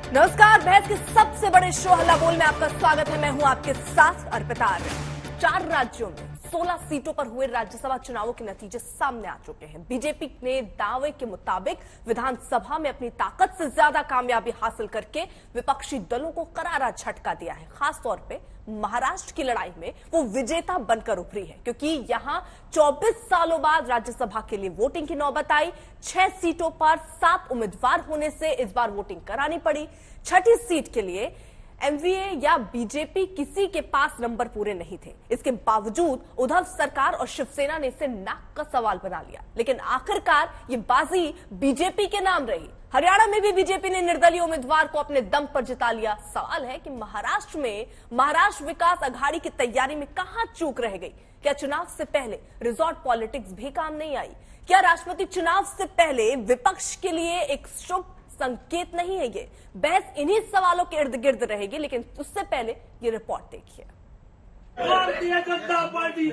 नमस्कार, बहस के सबसे बड़े शो हल्ला बोल में आपका स्वागत है। मैं हूं आपके साथ अर्पिता आर्य। 4 राज्यों में 16 सीटों पर हुए राज्यसभा चुनावों के नतीजे सामने आ चुके हैं। बीजेपी ने दावे के मुताबिक विधानसभा में अपनी ताकत से ज्यादा कामयाबी हासिल करके विपक्षी दलों को करारा झटका दिया है। खासतौर पे महाराष्ट्र की लड़ाई में वो विजेता बनकर उभरी है, क्योंकि यहां 24 सालों बाद राज्यसभा के लिए वोटिंग की नौबत आई। 6 सीटों पर 7 उम्मीदवार होने से इस बार वोटिंग करानी पड़ी। 6ठी सीट के लिए एमवीए या बीजेपी किसी के पास नंबर पूरे नहीं थे। इसके बावजूद उद्धव सरकार और शिवसेना ने इसे नाक का सवाल बना लिया, लेकिन आखिरकार ये बाजी बीजेपी के नाम रही। हरियाणा में भी बीजेपी ने निर्दलीय उम्मीदवार को अपने दम पर जिता लिया। सवाल है कि महाराष्ट्र में महाराष्ट्र विकास अघाड़ी की तैयारी में कहां चूक रह गई? क्या चुनाव से पहले रिजॉर्ट पॉलिटिक्स भी काम नहीं आई? क्या राष्ट्रपति चुनाव से पहले विपक्ष के लिए एक शुभ संकेत नहीं है? ये बहस इन्हीं सवालों के इर्द गिर्द रहेगी, लेकिन उससे पहले ये रिपोर्ट देखिए। भारतीय जनता पार्टी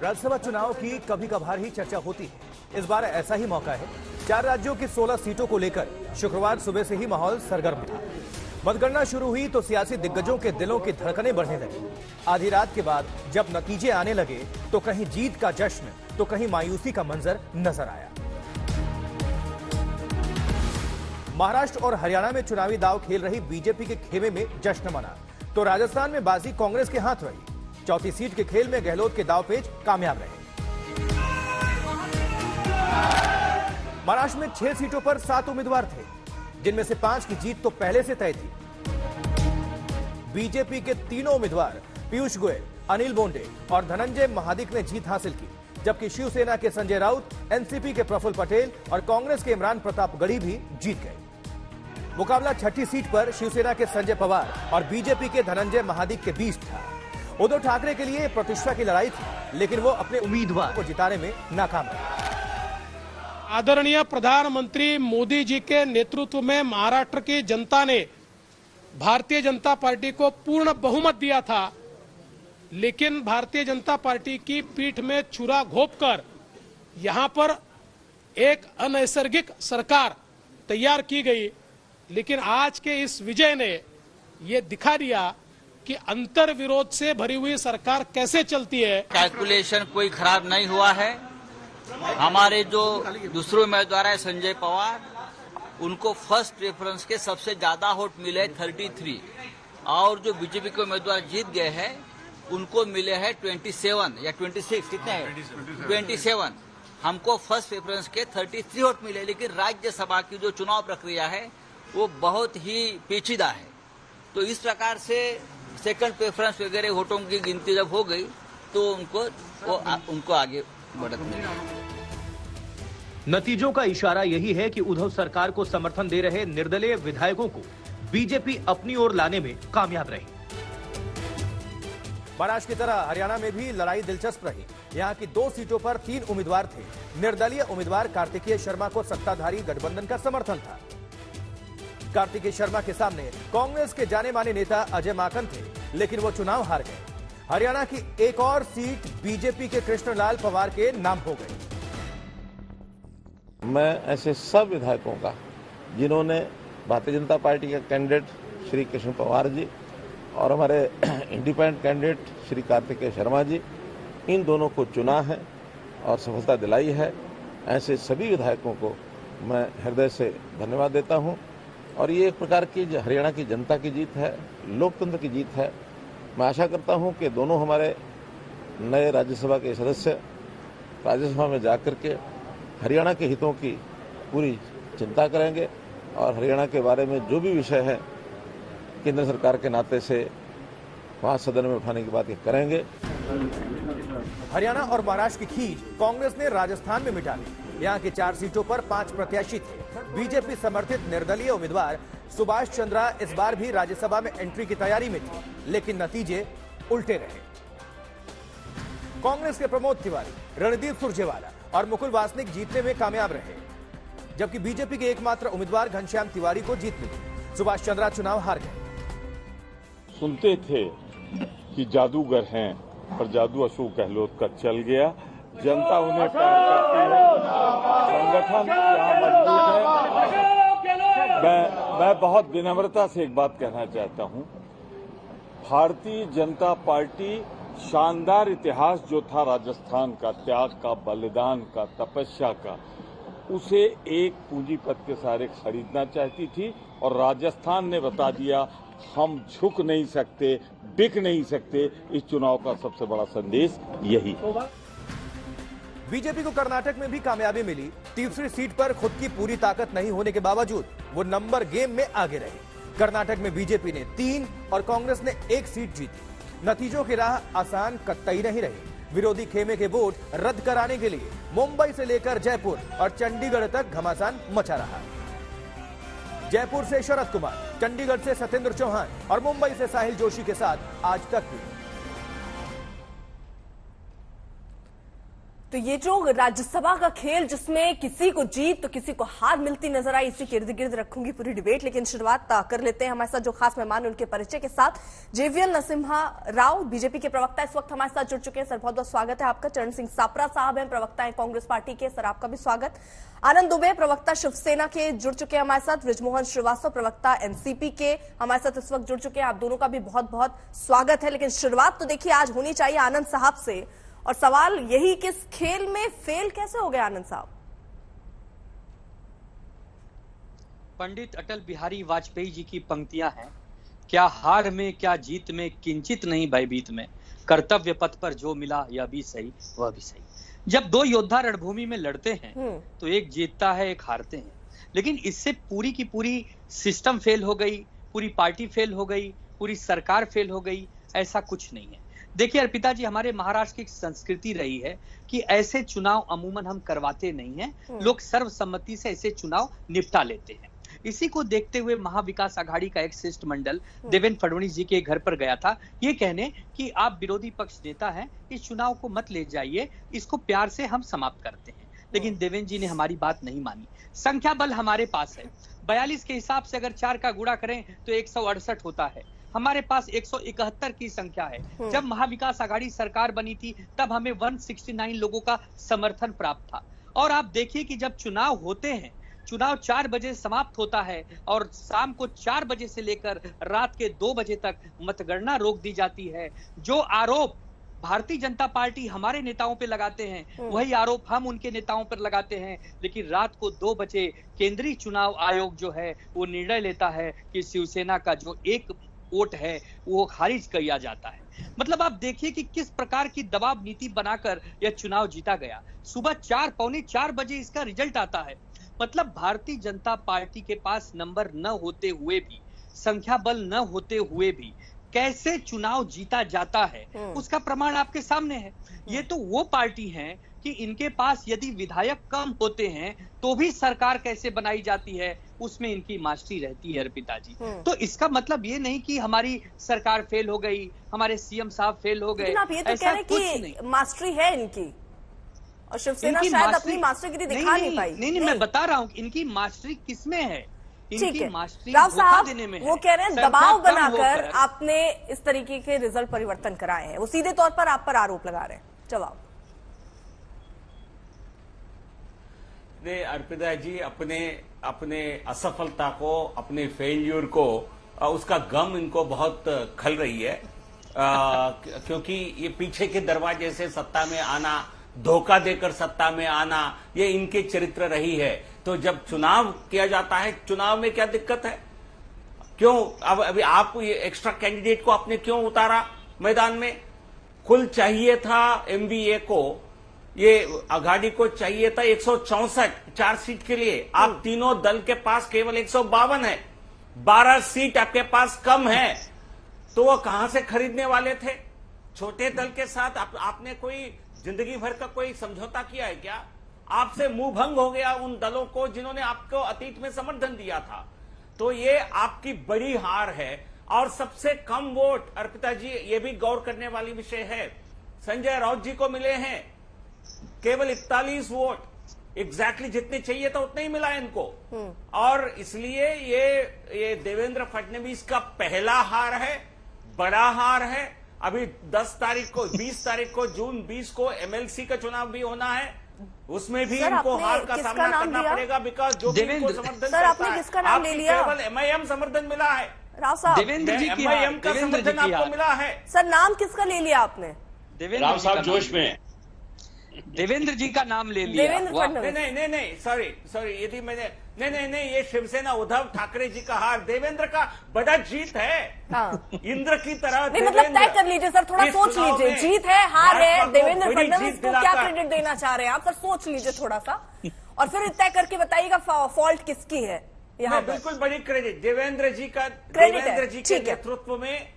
राज्यसभा चुनाव की कभी कभार ही चर्चा होती है। इस बार ऐसा ही मौका है। 4 राज्यों की 16 सीटों को लेकर शुक्रवार सुबह से ही माहौल सरगर्म था। मतगणना शुरू हुई तो सियासी दिग्गजों के दिलों की धड़कनें बढ़ने लगी। आधी रात के बाद जब नतीजे आने लगे तो कहीं जीत का जश्न तो कहीं मायूसी का मंजर नजर आया। महाराष्ट्र और हरियाणा में चुनावी दांव खेल रही बीजेपी के खेमे में जश्न मना, तो राजस्थान में बाजी कांग्रेस के हाथ रही। चौथी सीट के खेल में गहलोत के दांवपेच कामयाब रहे। महाराष्ट्र में 6 सीटों पर 7 उम्मीदवार थे, जिनमें से 5 की जीत तो पहले से तय थी। बीजेपी के तीनों उम्मीदवार पीयूष गोयल, अनिल बोंडे और धनंजय महादिक ने जीत हासिल की, जबकि शिवसेना के संजय राउत, एनसीपी के प्रफुल्ल पटेल और कांग्रेस के इमरान प्रतापगढ़ी भी जीत गए। मुकाबला 6ठी सीट पर शिवसेना के संजय पवार और बीजेपी के धनंजय महादिक के बीच था। उद्धव ठाकरे के लिए प्रतिष्ठा की लड़ाई थी, लेकिन वो अपने उम्मीदवार को जिताने में नाकाम रहे। आदरणीय प्रधानमंत्री मोदी जी के नेतृत्व में महाराष्ट्र की जनता ने भारतीय जनता पार्टी को पूर्ण बहुमत दिया था, लेकिन भारतीय जनता पार्टी की पीठ में छुरा घोंपकर यहां पर एक अनैसर्गिक सरकार तैयार की गई। लेकिन आज के इस विजय ने ये दिखा दिया कि अंतर विरोध से भरी हुई सरकार कैसे चलती है। कैलकुलेशन कोई खराब नहीं हुआ है। हमारे जो दूसरे उम्मीदवार है संजय पवार, उनको फर्स्ट प्रेफरेंस के सबसे ज्यादा वोट मिले 33, और जो बीजेपी के उम्मीदवार जीत गए हैं उनको मिले हैं 27 या 26, कितने हैं 27। हमको फर्स्ट प्रेफरेंस के 33 वोट मिले, लेकिन राज्यसभा की जो चुनाव प्रक्रिया है वो बहुत ही पेचीदा है। तो इस प्रकार से सेकंड प्रेफरेंस वगैरह वोटों की गिनती जब हो गई तो उनको आगे बढ़त मिली। नतीजों का इशारा यही है कि उद्धव सरकार को समर्थन दे रहे निर्दलीय विधायकों को बीजेपी अपनी ओर लाने में कामयाब रही। महाराष्ट्र की तरह हरियाणा में भी लड़ाई दिलचस्प रही। यहां की 2 सीटों पर 3 उम्मीदवार थे। निर्दलीय उम्मीदवार कार्तिकेय शर्मा को सत्ताधारी गठबंधन का समर्थन था। कार्तिकेय शर्मा के सामने कांग्रेस के जाने माने नेता अजय माकन थे, लेकिन वो चुनाव हार गए। हरियाणा की एक और सीट बीजेपी के कृष्णलाल पवार के नाम हो गई। मैं ऐसे सब विधायकों का जिन्होंने भारतीय जनता पार्टी के कैंडिडेट श्री कृष्ण पवार जी और हमारे इंडिपेंडेंट कैंडिडेट श्री कार्तिकेय शर्मा जी, इन दोनों को चुना है और सफलता दिलाई है, ऐसे सभी विधायकों को मैं हृदय से धन्यवाद देता हूं। और ये एक प्रकार की हरियाणा की जनता की जीत है, लोकतंत्र की जीत है। मैं आशा करता हूं कि दोनों हमारे नए राज्यसभा के सदस्य राज्यसभा में जाकर के हरियाणा के हितों की पूरी चिंता करेंगे और हरियाणा के बारे में जो भी विषय है केंद्र सरकार के नाते से वहां सदन में उठाने की बात करेंगे। हरियाणा और महाराष्ट्र की खींच कांग्रेस ने राजस्थान में मिटा ली। यहाँ की 4 सीटों पर 5 प्रत्याशी थे। बीजेपी समर्थित निर्दलीय उम्मीदवार सुभाष चंद्रा इस बार भी राज्यसभा में एंट्री की तैयारी में थे, लेकिन नतीजे उल्टे रहे। कांग्रेस के प्रमोद तिवारी, रणदीप सुरजेवाला और मुकुल वासनिक जीतने में कामयाब रहे, जबकि बीजेपी के एकमात्र उम्मीदवार घनश्याम तिवारी को जीत मिली। सुभाष चंद्रा चुनाव हार गए। सुनते थे कि जादूगर हैं, पर जादू अशोक गहलोत का चल गया। जनता उन्हें प्यार करती है, संगठन यहाँ मजबूत है। मैं बहुत विनम्रता से एक बात कहना चाहता हूँ, भारतीय जनता पार्टी शानदार इतिहास जो था राजस्थान का, त्याग का, बलिदान का, तपस्या का, उसे एक पूंजीपति के सहारे खरीदना चाहती थी और राजस्थान ने बता दिया हम झुक नहीं सकते, बिक नहीं सकते। इस चुनाव का सबसे बड़ा संदेश यही। बीजेपी को कर्नाटक में भी कामयाबी मिली। तीसरी सीट पर खुद की पूरी ताकत नहीं होने के बावजूद वो नंबर गेम में आगे रहे। कर्नाटक में बीजेपी ने 3 और कांग्रेस ने 1 सीट जीती। नतीजों की राह आसान कतई नहीं रही। विरोधी खेमे के वोट रद्द कराने के लिए मुंबई से लेकर जयपुर और चंडीगढ़ तक घमासान मचा रहा। जयपुर से शरद कुमार, चंडीगढ़ से सत्येंद्र चौहान और मुंबई से साहिल जोशी के साथ आज तक भी। तो ये जो राज्यसभा का खेल जिसमें किसी को जीत तो किसी को हार मिलती नजर आई, इसी के इर्द गिर्द रखूंगी पूरी डिबेट। लेकिन शुरुआत कर लेते हैं हमारे साथ जो खास मेहमान उनके परिचय के साथ। जेवीएल नरसिम्हा राव बीजेपी के प्रवक्ता इस वक्त हमारे साथ जुड़ चुके हैं। सर बहुत बहुत स्वागत है आपका। चरण सिंह सापरा साहब हैं, प्रवक्ता है कांग्रेस पार्टी के, सर आपका भी स्वागत। आनंद दुबे प्रवक्ता शिवसेना के जुड़ चुके हैं हमारे साथ। बृजमोहन श्रीवास्तव प्रवक्ता एनसीपी के हमारे साथ इस वक्त जुड़ चुके हैं। आप दोनों का भी बहुत बहुत स्वागत है। लेकिन शुरुआत तो देखिए आज होनी चाहिए आनंद साहब से, और सवाल यही कि इस खेल में फेल कैसे हो गए आनंद साहब? पंडित अटल बिहारी वाजपेयी जी की पंक्तियां हैं, क्या हार में क्या जीत में किंचित नहीं भयभीत में, कर्तव्य पथ पर जो मिला यह भी सही वह भी सही। जब 2 योद्धा रणभूमि में लड़ते हैं तो एक जीतता है एक हारते हैं, लेकिन इससे पूरी की पूरी सिस्टम फेल हो गई, पूरी पार्टी फेल हो गई, पूरी सरकार फेल हो गई, ऐसा कुछ नहीं है। देखिए अर्पिता जी, हमारे महाराष्ट्र की संस्कृति रही है कि ऐसे चुनाव अमूमन हम करवाते नहीं हैं, लोग सर्वसम्मति से ऐसे चुनाव निपटा लेते हैं। इसी को देखते हुए महाविकास आघाड़ी का एक शिष्टमंडल देवेंद्र फडणवीस जी के घर पर गया था, ये कहने कि आप विरोधी पक्ष नेता हैं, इस चुनाव को मत ले जाइए, इसको प्यार से हम समाप्त करते हैं। लेकिन देवेंद्र जी ने हमारी बात नहीं मानी। संख्या बल हमारे पास है, 42 के हिसाब से अगर 4 का गुणा करें तो 168 होता है, हमारे पास 171 की संख्या है। जब महाविकास आघाड़ी सरकार बनी थी तब हमें 169 लोगों का समर्थन प्राप्त था। और आप देखिए कि जब चुनाव होते हैं, चुनाव 4 बजे समाप्त होता है और शाम को 4 बजे से लेकर रात के 2 बजे तक मतगणना रोक दी जाती है। जो आरोप भारतीय जनता पार्टी हमारे नेताओं पे लगाते हैं, वही आरोप हम उनके नेताओं पर लगाते हैं। लेकिन रात को 2 बजे केंद्रीय चुनाव आयोग जो है वो निर्णय लेता है कि शिवसेना का जो एक वोट है वो खारिज किया जाता है। मतलब आप देखिए कि किस प्रकार की दबाव नीति बनाकर यह चुनाव जीता गया। सुबह 4 पौने 4 बजे इसका रिजल्ट आता है। मतलब भारतीय जनता पार्टी के पास नंबर न होते हुए भी, संख्या बल न होते हुए भी कैसे चुनाव जीता जाता है, उसका प्रमाण आपके सामने है। ये तो वो पार्टी है कि इनके पास यदि विधायक कम होते हैं तो भी सरकार कैसे बनाई जाती है, उसमें इनकी मास्टरी रहती है अर्पिता जी। तो इसका मतलब ये नहीं कि हमारी सरकार फेल हो गई, हमारे सीएम साहब फेल हो गए, आप ये तो कह रहे कि मास्टरी है इनकी, और शिवसेना शायद अपनी मास्टरगिरी दिखा नहीं पाई। नहीं, मैं बता रहा हूँ इनकी मास्टरी किसमें है। इनकी मास्टरी राव साहब देने में वो कह रहे हैं दबाव बनाकर आपने इस तरीके के रिजल्ट परिवर्तन कराए हैं, वो सीधे तौर पर आप पर आरोप लगा रहे हैं। जवाब अर्पिता जी, अपने असफलता को, अपने फेल्यूर को, उसका गम इनको बहुत खल रही है, क्योंकि ये पीछे के दरवाजे से सत्ता में आना, धोखा देकर सत्ता में आना, ये इनके चरित्र रही है। तो जब चुनाव किया जाता है, चुनाव में क्या दिक्कत है? क्यों अभी आप ये एक्स्ट्रा कैंडिडेट को आपने क्यों उतारा मैदान में? कुल चाहिए था एमबीए को, ये आघाड़ी को चाहिए था 164 4 सीट के लिए। आप तीनों दल के पास केवल 152 है, 12 सीट आपके पास कम है, तो वो कहां से खरीदने वाले थे? छोटे दल के साथ आपने कोई जिंदगी भर का कोई समझौता किया है क्या? आपसे मुंह भंग हो गया उन दलों को जिन्होंने आपको अतीत में समर्थन दिया था। तो ये आपकी बड़ी हार है। और सबसे कम वोट अर्पिता जी, ये भी गौर करने वाली विषय है, संजय राउत जी को मिले हैं केवल 41 वोट। एग्जैक्टली जितने चाहिए था उतने ही मिला है इनको। और इसलिए ये देवेंद्र फडणवीस का पहला हार है, बड़ा हार है। अभी 10 तारीख को 20 तारीख को जून 20 को एमएलसी का चुनाव भी होना है, उसमें भी इनको हार का सामना करना पड़ेगा। बिकॉज जो भी इनको समर्थन सर आपने किसका नाम ले लिया? केवल एमआईएम समर्थन मिला है राव साहब, देवेंद्र जी की एमआईएम का समर्थन आपको मिला है। सर नाम किसका ले लिया आपने? राव साहब जोश में, देवेंद्र जी का नाम ले लिया। देवेंद्र फडणवीस। नहीं सॉरी यदि मैंने नहीं ये शिवसेना उद्धव ठाकरे जी का हार, देवेंद्र का बड़ा जीत है। हाँ। इंद्र की तरह नहीं मतलब तय कर लीजिए सर, थोड़ा सोच लीजिए। जीत है हार है, देवेंद्र फडणवीस को क्या क्रेडिट देना चाह रहे हैं आप? सर सोच लीजिए थोड़ा सा और फिर तय करके बताइएगा फॉल्ट किसकी है यहाँ। बिल्कुल बड़ी क्रेडिट देवेंद्र जी का, क्रेडिट देवेंद्र है, जी ठीक के है। नेतृत्व में,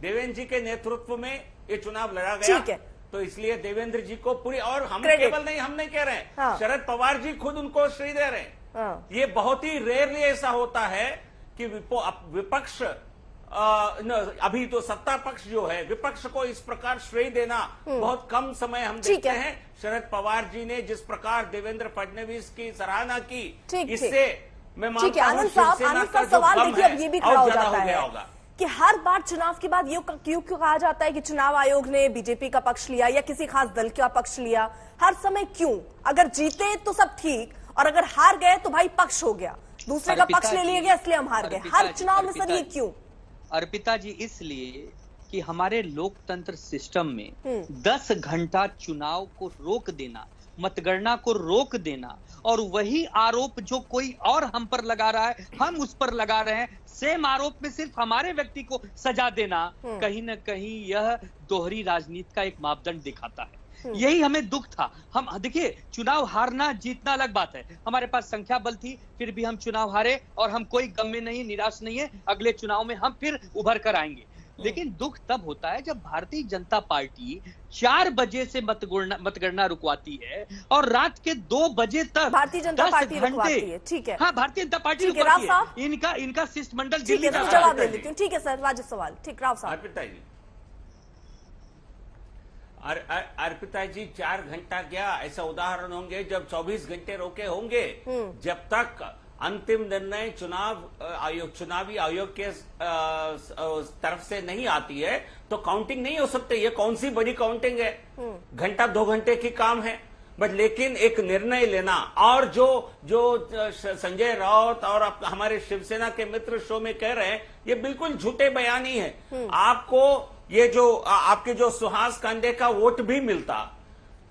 देवेंद्र जी के नेतृत्व में ये चुनाव लड़ा गया। ठीक है। तो इसलिए देवेंद्र जी को पूरी, और हम क्रेडिट। केवल नहीं, हम नहीं कह रहे हैं, हाँ। शरद पवार जी खुद उनको श्रेय दे रहे हैं। हाँ। ये बहुत ही रेयरली ऐसा होता है कि विपक्ष अभी तो सत्ता पक्ष जो है, विपक्ष को इस प्रकार श्रेय देना बहुत कम समय हम देखते हैं। शरद पवार जी ने जिस प्रकार देवेंद्र फडणवीस की सराहना की, इससे मैं मानता हूं शिवसेना का सवाल देखिए अब ये भी खड़ा हो जाता है होगा कि हर बार चुनाव के बाद ये क्यों कहा जाता है कि चुनाव आयोग ने बीजेपी का पक्ष लिया या किसी खास दल का पक्ष लिया? हर समय क्यों? अगर जीते तो सब ठीक, और अगर हार गए तो भाई पक्ष हो गया, दूसरे का पक्ष ले लिया गया इसलिए हम हार गए। हर चुनाव में सर ये क्यों? अर्पिता जी, इसलिए कि हमारे लोकतंत्र सिस्टम में 10 घंटा चुनाव को रोक देना, मतगणना को रोक देना, और वही आरोप जो कोई और हम पर लगा रहा है हम उस पर लगा रहे हैं, सेम आरोप में सिर्फ हमारे व्यक्ति को सजा देना, कहीं ना कहीं यह दोहरी राजनीति का एक मापदंड दिखाता है। यही हमें दुख था। हम देखिए, चुनाव हारना जीतना अलग बात है, हमारे पास संख्या बल थी फिर भी हम चुनाव हारे और हम कोई गम में नहीं, निराश नहीं है, अगले चुनाव में हम फिर उभर कर आएंगे। लेकिन दुख तब होता है जब भारतीय जनता पार्टी 4 बजे से मतगणना रुकवाती है और रात के 2 बजे तक भारतीय जनता पार्टी रुकवाती है। ठीक है, हाँ, भारतीय जनता पार्टी रुकवाती है। इनका शिष्टमंडल दिल्ली का जवाब दे देती हूँ। ठीक है सर, राजू सवाल। ठीक, राव साहब। अर्पिता जी 4 घंटा क्या, ऐसा उदाहरण होंगे जब 24 घंटे रोके होंगे, जब तक अंतिम निर्णय चुनावी आयोग के तरफ से नहीं आती है तो काउंटिंग नहीं हो सकती। ये कौन सी बड़ी काउंटिंग है? घंटा 2 घंटे की काम है, बट लेकिन एक निर्णय लेना, और जो संजय राउत और हमारे शिवसेना के मित्र शो में कह रहे हैं, ये बिल्कुल झूठे बयानी है। आपको ये आपके जो सुहास कांडे का वोट भी मिलता,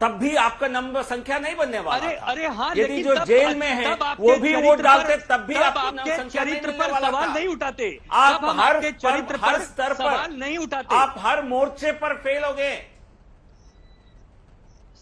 तब भी आपका नंबर संख्या नहीं बनने वाला। अरे हाँ, यदि जो जेल में है वो भी वोट डालते, तब भी आपके चरित्र पर सवाल नहीं उठाते। आप हर चरित्र हर स्तर पर सवाल नहीं उठाते। आप हर मोर्चे पर फेल हो गए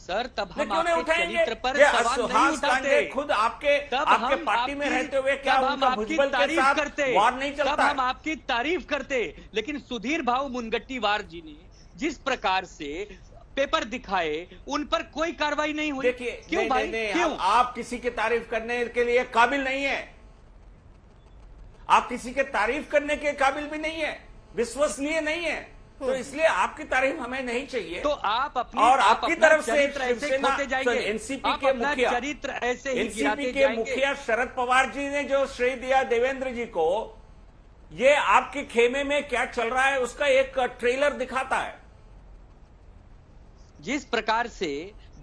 सर, तब हम आपके चरित्र पर सवाल नहीं उठाते। खुद आपके पार्टी में रहते हुए क्या उनका भुजबल के साथ वार नहीं चलता? तब हम आपकी तारीफ करते। लेकिन सुधीर भाऊ मुनगट्टीवार जी ने जिस प्रकार से पेपर दिखाए, उन पर कोई कार्रवाई नहीं हुई। देखिए, क्यों भाई? क्यों? आप किसी की तारीफ करने के लिए काबिल नहीं है, आप किसी के तारीफ करने के काबिल भी नहीं है, विश्वसनीय नहीं है, तो इसलिए आपकी तारीफ हमें नहीं चाहिए। तो आप अपनी और आपकी तरफ से एनसीपी के मुखिया, चरित्र ऐसे ही एनसीपी के मुखिया शरद पवार जी ने जो श्रेय दिया देवेंद्र जी को, ये आपके खेमे में क्या चल रहा है उसका एक ट्रेलर दिखाता है। जिस प्रकार से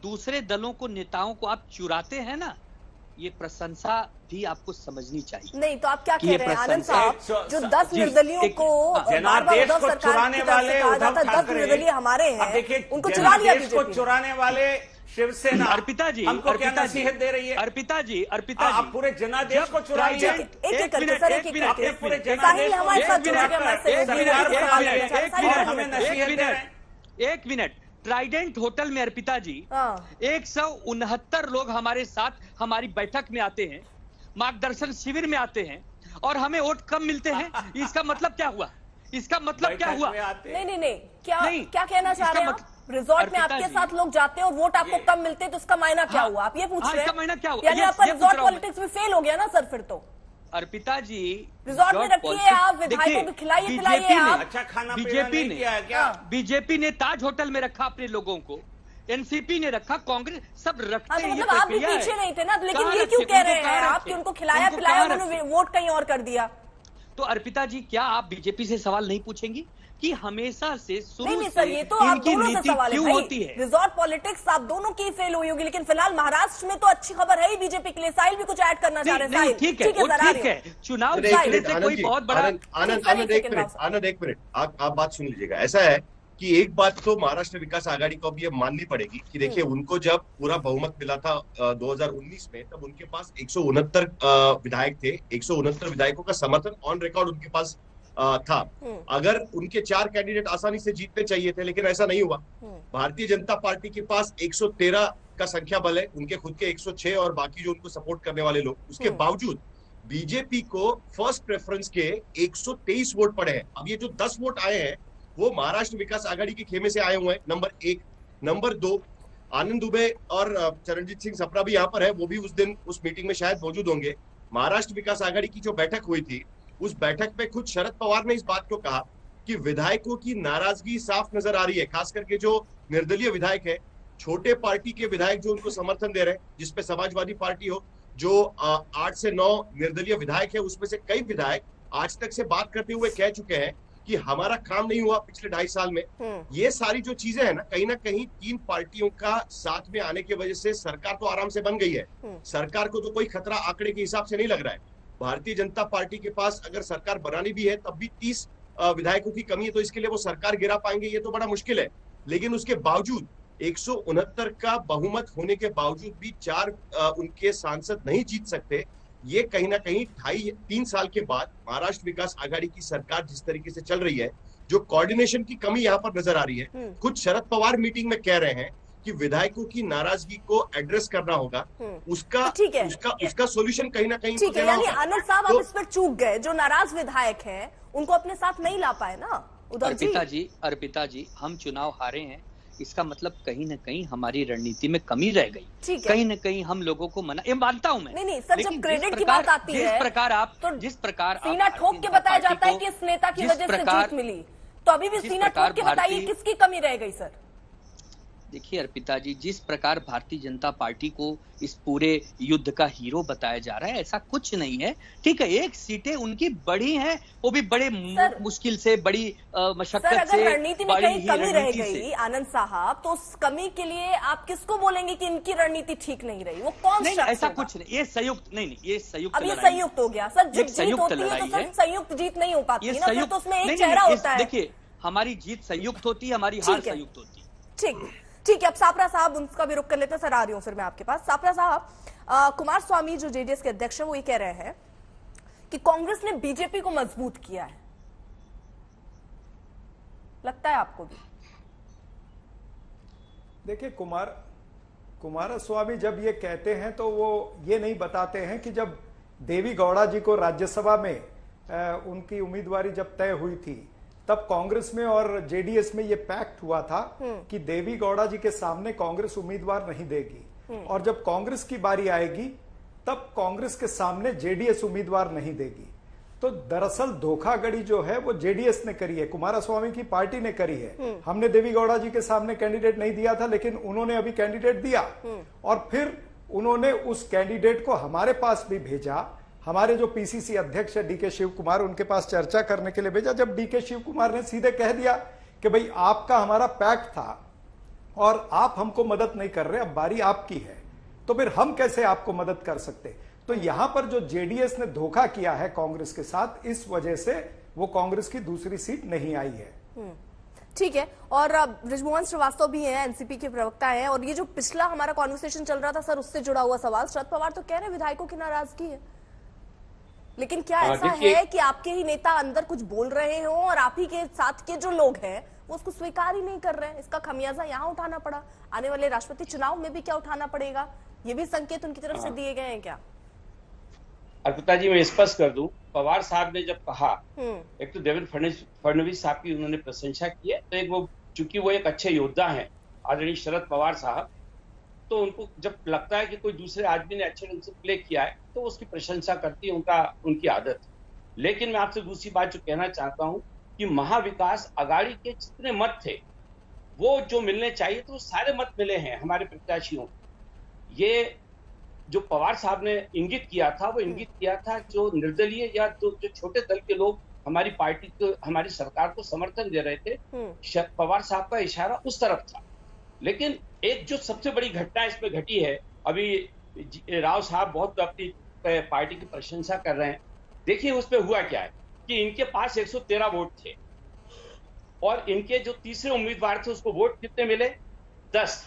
दूसरे दलों को, नेताओं को आप चुराते हैं ना, ये प्रशंसा भी आपको समझनी चाहिए। नहीं तो आप क्या कह रहे हैं आनंद साहब, जो 10 निर्दलीयों को जनादेश को चुराने वाले उद्धव ठाकरे, 10 निर्दलीय हमारे हैं, देखिए उनको चुरा लिया जनादेश को चुराने वाले शिवसेना अर्पिता जी हमको क्या नसीहत दे रही है? अर्पिता जी आप पूरे जनादेश को चुरा लिया। एक करके सर, एक पूरे जनादेश हमारे साथ जुड़ गए, हमें नसीहत दे रहे हैं। 1 मिनट, ट्राइडेंट होटल में अर्पिता जी 169 लोग हमारे साथ हमारी बैठक में आते हैं, मार्गदर्शन शिविर में आते हैं, और हमें वोट कम मिलते हैं। इसका मतलब क्या हुआ? इसका मतलब क्या हुआ? नहीं, क्या कहना चाह रहे हैं आप? रिजॉर्ट में आपके साथ लोग जाते हैं और वोट आपको कम मिलते हैं, तो उसका मायना क्या हुआ? आप ये पूछ रहे हैं? इसका मायना क्या हुआ? यानी आपका रिजॉर्ट पॉलिटिक्स में फेल हो गया ना सर फिर तो। अर्पिता जी, रिजॉर्ट में रखिए आप, विधायकों को खिलाइए पिलाइए आप। अच्छा खाना बीजेपी ने ताज होटल में रखा अपने लोगों को, एनसीपी ने रखा, कांग्रेस सब रखते हैं। मतलब आप भी पीछे नहीं थे ना, लेकिन ये क्यों कह रहे हैं आप कि उनको खिलाया पिलाया, उन्होंने वोट कहीं और कर दिया? तो अर्पिता जी, क्या आप बीजेपी से सवाल नहीं पूछेंगी कि हमेशा से शुरू नहीं सर, ये तो आप दोनों से सवाल है भाई। रिजॉर्ट पॉलिटिक्स आप दोनों की फेल हुई होगी, लेकिन फिलहाल महाराष्ट्र में तो अच्छी खबर है ही बीजेपी के लिए। साहिल भी कुछ ऐड करना चाह रहे हैं। ठीक है, चुनाव से कोई बहुत बड़ा आनंद एक मिनट आप बात सुन लीजिएगा। ऐसा है कि एक बात तो महाराष्ट्र विकास आघाड़ी को भी माननी पड़ेगी कि देखिए, उनको जब पूरा बहुमत मिला था 2019 में, तब उनके पास 169 विधायक थे। 169 विधायकों का समर्थन ऑन रिकॉर्ड उनके पास था। अगर उनके 4 कैंडिडेट आसानी से जीतने चाहिए थे, लेकिन ऐसा नहीं हुआ। भारतीय जनता पार्टी के पास 113 का संख्या बल है, उनके खुद के 106 और बाकी जो उनको सपोर्ट करने वाले लोग। उसके बावजूद बीजेपी को फर्स्ट प्रेफरेंस के 123 वोट पड़े हैं। अब ये जो 10 वोट आए हैं वो महाराष्ट्र विकास आघाड़ी के खेमे से आए हुए हैं, नंबर 1। नंबर 2, आनंद दुबे और चरणजीत सिंह सप्रा भी यहाँ पर है, वो भी उस दिन उस मीटिंग में शायद मौजूद होंगे। महाराष्ट्र विकास आघाड़ी की जो बैठक हुई थी, उस बैठक में खुद शरद पवार ने इस बात को कहा कि विधायकों की नाराजगी साफ नजर आ रही है, खास करके जो निर्दलीय विधायक है, छोटे पार्टी के विधायक जो उनको समर्थन दे रहे हैं, जिसपे समाजवादी पार्टी हो, जो 8 से 9 निर्दलीय विधायक है, उसमें से कई विधायक आज तक से बात करते हुए कह चुके हैं कि हमारा काम नहीं हुआ पिछले 2.5 साल में। ये सारी जो चीजें हैं ना कहीं 3 पार्टियों का साथ में आने की वजह से सरकार तो आराम से बन गई है। सरकार को तो कोई खतरा आंकड़े के हिसाब से नहीं लग रहा है। भारतीय जनता पार्टी के पास अगर सरकार बनानी भी है, तब भी 30 विधायकों की कमी है, तो इसके लिए वो सरकार गिरा पाएंगे, ये तो बड़ा मुश्किल है। लेकिन उसके बावजूद 169 का बहुमत होने के बावजूद भी 4 उनके सांसद नहीं जीत सकते। ये कहीं ना कहीं 2.5-3 साल के बाद महाराष्ट्र विकास आघाड़ी की सरकार जिस तरीके से चल रही है, जो कोऑर्डिनेशन की कमी यहाँ पर नजर आ रही है। खुद शरद पवार मीटिंग में कह रहे हैं कि विधायकों की नाराजगी को एड्रेस करना होगा, उसका सॉल्यूशन कहीं ना कहीं ठीक है। यानी आनंद साहब, आप इस पर चूक गए, जो नाराज विधायक हैं उनको अपने साथ नहीं ला पाए ना उधर। अर्पिता जी, हम चुनाव हारे हैं, इसका मतलब कहीं न कहीं हमारी रणनीति में कमी रह गई। कहीं न कहीं हम लोगों को ये मानता हूं मैं। नहीं सर, जब क्रेडिट की बात आती है, जिस प्रकार सीना ठोक के बताया जाता है कि इस नेता की वजह से जीत मिली, तो अभी भी सीना ठोक के बताइए किसकी कमी रह गई सर? देखिए अर्पिता जी, जिस प्रकार भारतीय जनता पार्टी को इस पूरे युद्ध का हीरो बताया जा रहा है, ऐसा कुछ नहीं है। ठीक है, 1 सीटें उनकी बड़ी हैं, वो भी बड़े मुश्किल से, बड़ी मशक्कत से, रणनीति में कहीं कमी रह गई आनंद साहब, तो उस कमी के लिए आप किसको बोलेंगे कि इनकी रणनीति ठीक नहीं रही? वो कौन सा? ऐसा कुछ नहीं, ये संयुक्त नहीं, ये संयुक्त। अब ये संयुक्त हो गया सर, जब जीत होती है तो सर संयुक्त जीत नहीं हो पाती है ना, तो उसमें एक चेहरा होता है। देखिए, हमारी जीत संयुक्त होती है, हमारी हार संयुक्त होती है। ठीक है। अब सापरा साहब, उनका भी रुख कर लेते हैं। सर आ रही हूं फिर मैं आपके पास। सापरा साहब, कुमार स्वामी जो जेडीएस के अध्यक्ष हैं, वो ये कह रहे हैं कि कांग्रेस ने बीजेपी को मजबूत किया है। लगता है आपको भी? देखिए, कुमार स्वामी जब ये कहते हैं तो वो ये नहीं बताते हैं कि जब देवी गौड़ा जी को राज्यसभा में उनकी उम्मीदवारी जब तय हुई थी, तब कांग्रेस में और जेडीएस में ये पैक्ट हुआ था कि देवी गौड़ा जी के सामने कांग्रेस उम्मीदवार नहीं देगी, और जब कांग्रेस की बारी आएगी तब कांग्रेस के सामने जेडीएस उम्मीदवार नहीं देगी। तो दरअसल धोखाधड़ी जो है वो जेडीएस ने करी है, कुमारस्वामी की पार्टी ने करी है। हमने देवी गौड़ा जी के सामने कैंडिडेट नहीं दिया था, लेकिन उन्होंने अभी कैंडिडेट दिया, और फिर उन्होंने उस कैंडिडेट को हमारे पास भी भेजा। हमारे जो पीसीसी अध्यक्ष है डीके शिव कुमार, उनके पास चर्चा करने के लिए भेजा। जब डीके शिव कुमार ने सीधे कह दिया कि भाई आपका हमारा पैक्ट था और आप हमको मदद नहीं कर रहे, अब बारी आपकी है, तो फिर हम कैसे आपको मदद कर सकते? तो यहां पर जो जेडीएस ने धोखा किया है कांग्रेस के साथ, इस वजह से वो कांग्रेस की दूसरी सीट नहीं आई है। ठीक है। और बृजमोहन श्रीवास्तव भी हैं, एनसीपी के प्रवक्ता हैं, और ये जो पिछला हमारा कॉन्वर्सेशन चल रहा था सर, उससे जुड़ा हुआ सवाल, शरद पवार तो कह रहे हैं विधायकों की नाराजगी है, लेकिन क्या ऐसा है कि आपके ही नेता अंदर कुछ बोल रहे हो और आप ही के साथ के जो लोग हैं वो उसको स्वीकार ही नहीं कर रहे हैं? इसका खमियाजा यहाँ उठाना पड़ा, आने वाले राष्ट्रपति चुनाव में भी क्या उठाना पड़ेगा? ये भी संकेत उनकी तरफ से दिए गए हैं क्या? अर्पिता जी, मैं स्पष्ट कर दूं, पवार साहब ने जब कहा, एक तो देवेंद्र फडणवीस साहब की उन्होंने प्रशंसा की है, तो एक वो, चूंकि वो एक अच्छे योद्धा हैं आदरणीय शरद पवार साहब, तो उनको जब लगता है कि कोई दूसरे आदमी ने अच्छे ढंग से प्ले किया है तो उसकी प्रशंसा करती है, उनकी आदत। लेकिन मैं आपसे दूसरी बात जो कहना चाहता हूं कि महाविकास आघाड़ी के जितने मत थे वो जो मिलने चाहिए तो सारे मत मिले हैं हमारे प्रत्याशियों। ये जो पवार साहब ने इंगित किया था, वो इंगित किया था जो निर्दलीय या जो छोटे दल के लोग हमारी पार्टी को, हमारी सरकार को समर्थन दे रहे थे, पवार साहब का इशारा उस तरफ था। लेकिन एक जो सबसे बड़ी घटना इसमें घटी है, अभी राव साहब बहुत अपनी पार्टी की प्रशंसा कर रहे हैं। देखिए उसमें हुआ क्या है कि इनके पास 113 वोट थे और इनके जो तीसरे उम्मीदवार थे उसको वोट कितने मिले? 10।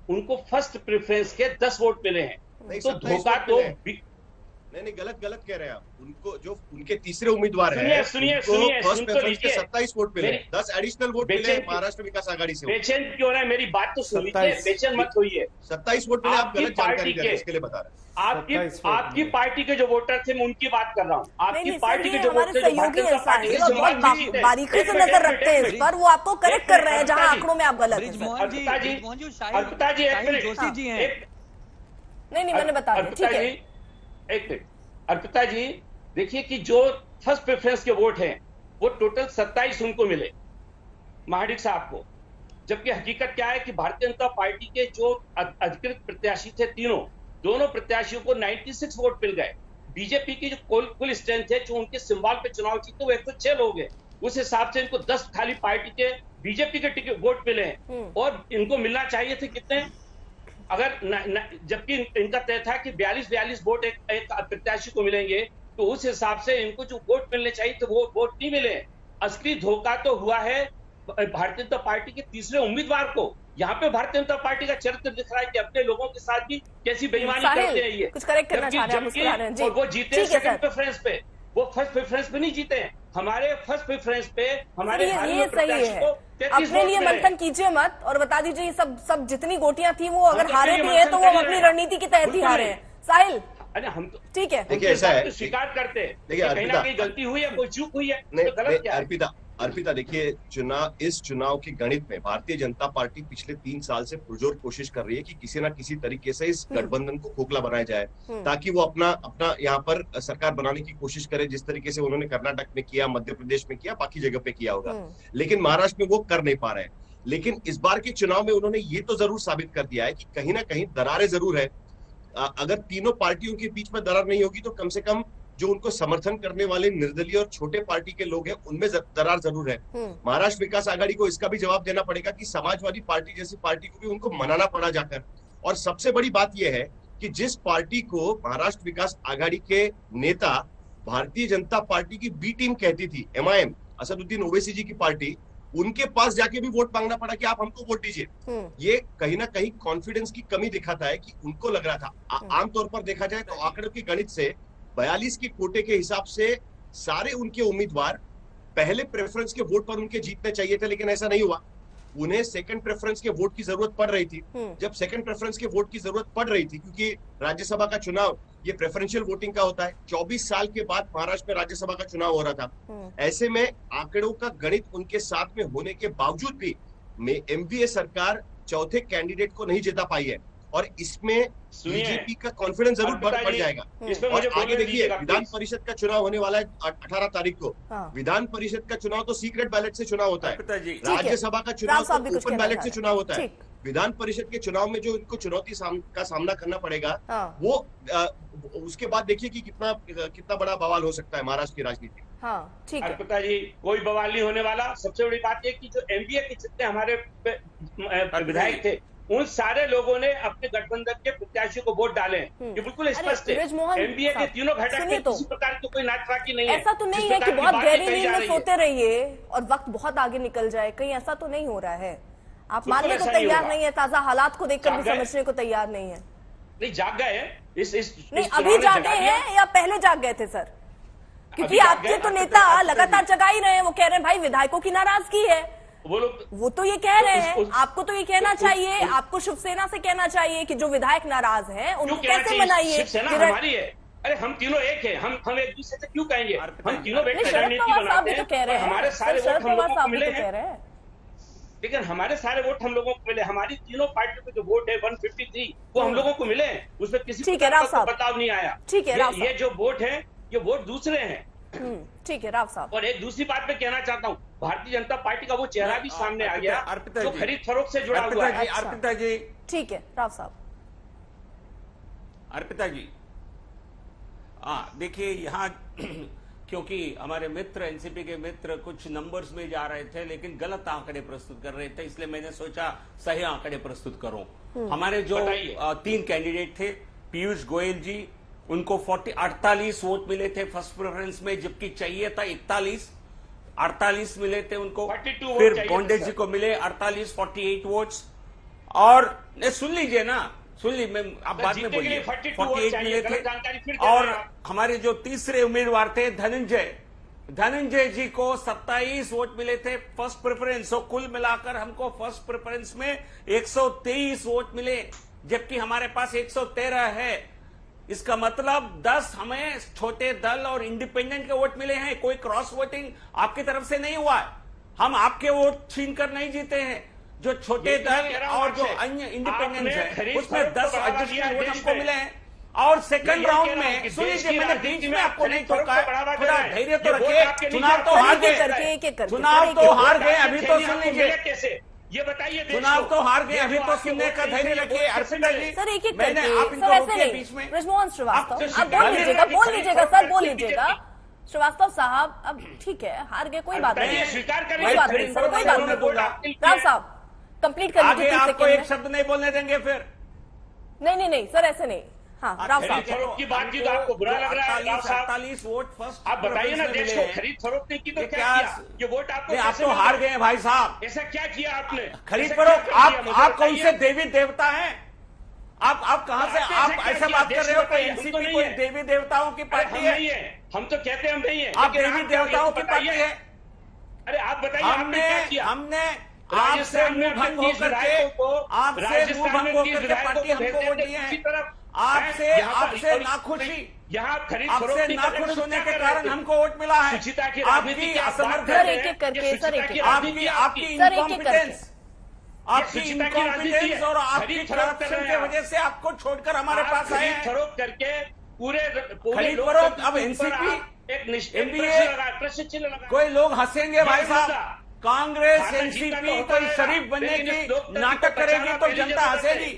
उनको फर्स्ट प्रेफरेंस के 10 वोट मिले हैं। तो धोखा तो नहीं, गलत कह रहे हैं आप। उनको जो उनके तीसरे उम्मीदवार हैं, सुनिए, फर्स्ट प्रेफरेंस के 27 वोट मिले, 10 एडिशनल वोट मिले महाराष्ट्र विकास आघाड़ी से। बेचैन क्यों रहा है? मेरी बात तो सुनिए, बेचैन मत होइए। 27 वोट मिले, आप गलत जानकारी दे रहे हैं, इसके लिए बता रहे हैं। आपकी पार्टी के जो वोटर थे मैं उनकी बात कर रहा हूँ। आपकी पार्टी के जो हमारे सहयोगी बहुत बारीकी से नजर रखते हैं इस पर, वो आपको करेक्ट कर रहे हैं जहां आंकड़ों में आप गलत हैं। अर्पिता जी नहीं मैंने बता दिया, ठीक है। एक मिनट अर्पिता जी, देखिए कि जो फर्स्ट प्रेफरेंस के वोट हैं वो टोटल 27 उनको मिले, महाडिक साहब को। जबकि हकीकत क्या है कि भारतीय जनता पार्टी के जो अधिकृत प्रत्याशी थे दोनों प्रत्याशियों को 96 वोट मिल गए। बीजेपी की जो कुल स्ट्रेंथ है, जो उनके सिंबल पे चुनाव जीते, वो 106 लोग हैं। उस हिसाब से इनको 10 खाली पार्टी के बीजेपी के टिकट वोट मिले हैं और इनको मिलना चाहिए थे कितने? अगर जबकि इनका तय था कि 42 वोट एक प्रत्याशी को मिलेंगे, तो उस हिसाब से इनको जो वोट मिलने चाहिए थे वो वोट नहीं मिले। असली धोखा तो हुआ है भारतीय जनता पार्टी के तीसरे उम्मीदवार को। यहाँ पे भारतीय जनता पार्टी का चरित्र दिख रहा है कि अपने लोगों के साथ भी कैसी बेईमानी करते हैं ये। कुछ करेक्ट करना चाह रहे हैं। और वो जीते सेकंड प्रेफरेंस पे, वो फर्स्ट प्रेफरेंस पे नहीं जीते हैं। हमारे फर्स्ट प्रेफरेंस पे हमारे ये सही है। अपने लिए मंथन कीजिए मत और बता दीजिए सब जितनी गोटियां थी वो अगर हारे भी है तो वो अपनी रणनीति के तहत ही हारे हैं। साहिल, अरे हम तो ठीक है, देखिए ऐसा है, स्वीकार करते हैं, देखिए कहीं ना कहीं गलती हुई है, कोई चूक हुई है, तो गलत क्या है? अर्पिता देखिए, इस चुनाव के गणित में भारतीय जनता पार्टी पिछले 3 साल से पुरजोर कोशिश कर रही है कि किसी ना किसी तरीके से इस गठबंधन को खोखला बनाया जाए, ताकि वो अपना यहाँ पर सरकार बनाने की कोशिश करे, जिस तरीके से उन्होंने कर्नाटक में किया, मध्य प्रदेश में किया, बाकी जगह पे किया होगा। लेकिन महाराष्ट्र में वो कर नहीं पा रहे हैं। लेकिन इस बार के चुनाव में उन्होंने ये तो जरूर साबित कर दिया है कि कहीं ना कहीं दरारें जरूर है। अगर तीनों पार्टियों के बीच में दरार नहीं होगी तो कम से कम जो उनको समर्थन करने वाले निर्दलीय और छोटे पार्टी के लोग हैं उनमें दरार जरूर है। महाराष्ट्र विकास आघाड़ी को इसका भी जवाब देना पड़ेगा कि समाजवादी पार्टी जैसी पार्टी को भी उनको मनाना पड़ा जाकर। और सबसे बड़ी बात यह है कि जिस पार्टी को महाराष्ट्र विकास आघाड़ी के नेता भारतीय जनता पार्टी की बी टीम कहती थी, MIM, असदुद्दीन ओवैसी जी की पार्टी, उनके पास जाके भी वोट मांगना पड़ा कि आप हमको वोट दीजिए। ये कहीं ना कहीं कॉन्फिडेंस की कमी दिखाता है कि उनको लग रहा था। आमतौर पर देखा जाए तो आंकड़ों के गणित से 42 के कोटे के हिसाब से सारे उनके उम्मीदवार पहले प्रेफरेंस के वोट पर उनके जीतने चाहिए थे, लेकिन ऐसा नहीं हुआ। उन्हें सेकंड प्रेफरेंस के वोट की जरूरत पड़ रही थी। जब सेकंड प्रेफरेंस के वोट की जरूरत पड़ रही थी, क्योंकि राज्यसभा का चुनाव ये प्रेफरेंशियल वोटिंग का होता है, 24 साल के बाद महाराष्ट्र में राज्यसभा का चुनाव हो रहा था। ऐसे में आंकड़ों का गणित उनके साथ में होने के बावजूद भी MVA सरकार चौथे कैंडिडेट को नहीं जिता पाई है, और इसमें बीजेपी का कॉन्फिडेंस जरूर बढ़ जाएगा। और आगे देखिए, विधान परिषद का चुनाव होने वाला है 18 तारीख को। विधान परिषद का चुनाव तो सीक्रेट बैलेट से चुनाव होता है, राज्यसभा का चुनाव तो ओपन बैलेट से चुनाव होता है। विधान परिषद के चुनाव में जो इनको चुनौती का सामना करना पड़ेगा, वो उसके बाद देखिए कि कितना बड़ा बवाल हो सकता है महाराष्ट्र की राजनीति। हाँ, ठीक है। अर्पिता जी, कोई बवाल नहीं होने वाला। सबसे बड़ी बात यह कि जो MVA के जितने हमारे विधायक थे, उन सारे लोगों ने अपने गठबंधन के प्रत्याशी को वोट डाले। ये बिल्कुल स्पष्ट है। MVA के तीनों घटक में किसी प्रकार की कोई नाचवाकी नहीं है। ऐसा तो नहीं है कि बहुत गहरी नींद में सोते रहिए और वक्त बहुत आगे निकल जाए, कहीं ऐसा तो नहीं हो रहा है? आप मानने को तैयार नहीं है, ताजा हालात को देखकर भी समझने को तैयार नहीं है। नहीं, जाग गए हैं नहीं, अभी जागे हैं या पहले जाग गए थे सर? क्योंकि आपके तो नेता लगातार जगा ही रहे हैं। वो कह रहे हैं भाई विधायकों की नाराजगी है, वो तो ये कह रहे हैं। आपको तो ये कहना चाहिए, आपको शिवसेना से कहना चाहिए कि जो विधायक नाराज हैं उनको कैसे मनाइए। शिवसेना हमारी है। अरे हम तीनों एक है, हम एक दूसरे से क्यों कहेंगे? हम तीनों बैठ कर रणनीति बनाते हैं। हमारे सारे वोट हम लोगों को मिले हैं, लेकिन हमारे सारे वोट हम लोगों को मिले। हमारी तीनों पार्टियों के जो वोट है 153, वो हम लोगों को मिले हैं। उसमें किसी प्रकार का बदलाव नहीं आया। ठीक है, ये जो वोट है, ये वोट दूसरे हैं। ठीक है राव साहब। और एक दूसरी बात मैं कहना चाहता हूँ, भारतीय जनता पार्टी का वो चेहरा भी सामने आ गया जो खरीद फरोख्त से जुड़ा हुआ है। अर्पिता जी, ठीक है राव साहब। अर्पिता जी, देखिए यहाँ क्योंकि हमारे मित्र, एनसीपी के मित्र कुछ नंबर्स में जा रहे थे लेकिन गलत आंकड़े प्रस्तुत कर रहे थे, इसलिए मैंने सोचा सही आंकड़े प्रस्तुत करूं। हमारे जो 3 कैंडिडेट थे, पीयूष गोयल जी, उनको 48 वोट मिले थे फर्स्ट प्रेफरेंस में, जबकि चाहिए था 48 मिले थे उनको। फिर बोंडे जी को मिले 48 वोट्स। और सुन लीजिए ना, सुन ली, मैं आप बाद में बोलिए। 48 मिले थे। और हमारे जो तीसरे उम्मीदवार थे धनंजय जी को 27 वोट मिले थे फर्स्ट प्रेफरेंस। तो कुल मिलाकर हमको फर्स्ट प्रेफरेंस में 123 वोट मिले, जबकि हमारे पास 113 है। इसका मतलब 10 हमें छोटे दल और इंडिपेंडेंट के वोट मिले हैं। कोई क्रॉस वोटिंग आपकी तरफ से नहीं हुआ है। हम आपके वोट छीनकर नहीं जीते हैं। जो छोटे दल और जो अन्य इंडिपेंडेंट है उसमें 10 एडजस्टेड वोट हमको मिले हैं। और सेकंड राउंड में सुन लीजिए, मैंने बीच में आपको नहीं टोका है, थोड़ा धैर्य तो रखिए। चुनाव तो हार गए, अभी तो सुन लीजिए। ये बताइए, चुनाव तो हार गए, अभी तो सुनने का धैर्य रखिए। अर्पिता जी, सर एक एक मैंने करके, आप इनको सर ऐसे रोके नहीं। बीच में। बृजमोहन श्रीवास्तव, आप बोल लीजिएगा सर, बोल लीजिएगा। श्रीवास्तव साहब, अब ठीक है, हार गए, कोई बात नहीं, स्वीकार करें, कोई बात नहीं सर, कोई बात नहीं। राव साहब कंप्लीट कर आगे लीजिए। आपको एक शब्द नहीं बोलने देंगे फिर। नहीं सर, ऐसे नहीं। हाँ राव साहब, खरीद फरोख्त की बात की तो आपको बुरा लग रहा है। 48 वोट फर्स्ट। आप बताइए ना, देश को खरीद फरोख्त नहीं की तो क्या किया? ये वोट आपको आप तो हार गए भाई साहब। ऐसा क्या किया आपने? खरीद फरोख्त, आप कौन से देवी देवता हैं? आप कहां से आप ऐसा बात कर रहे हो? कोई एनसीपी कोई देवी देवताओं की पार्टी है? हम तो कहते हैं हम नहीं है। आप देवी देवताओं की पार्टी है? अरे आप बताइए, आपने क्या किया? हमने आपसे मुंह भंग होकर के पार्टी हमको वोट दिए हैं। आपसे नाखुशी, यहाँ खरीद नाखुश होने के कारण हमको वोट मिला है। सुचिता की आपकी असमर्थता, आपकी इनकॉम्पिटेंस, और आपकी करप्शन की वजह से आपको छोड़कर हमारे पास आए हैं। फरोख्त करके पूरे खरीद फरोख्त। अब एनसीपी, एनडीए, कोई लोग हंसेंगे भाई साहब। कांग्रेस एनसीपी कोई शरीफ बनने की नाटक करेगी तो जनता हंसेगी।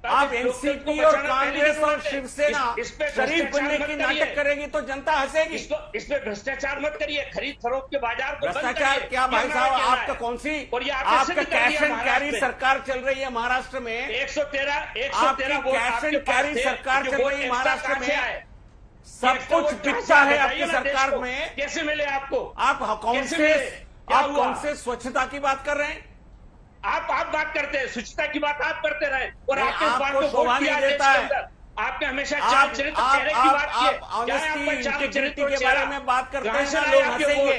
आप एनसीपी और कांग्रेस और शिवसेना शरीफ बनने की नाटक करेगी तो जनता हंसेगी। इसमें भ्रष्टाचार मत करिए। खरीद फरोख्त के बाजार को भ्रष्टाचार क्या भाई साहब? आपका कौन सी, आपका कैश एंड कैरी सरकार चल रही है महाराष्ट्र में। 113 कैश एंड कैरी सरकार चल रही है महाराष्ट्र में। सब कुछ बिकता है आपकी सरकार में। कैसे मिले आपको? आप कौन से स्वच्छता की बात कर रहे हैं? आप बात करते हैं, स्वच्छता की बात आप करते रहे और आपके इस बात को शोभा नहीं देता है। आपने हमेशा चार चरित्र चेहरे की बात की है। इंटीग्रिटी के बारे में बात करते हैं ना, लोग हंसेंगे।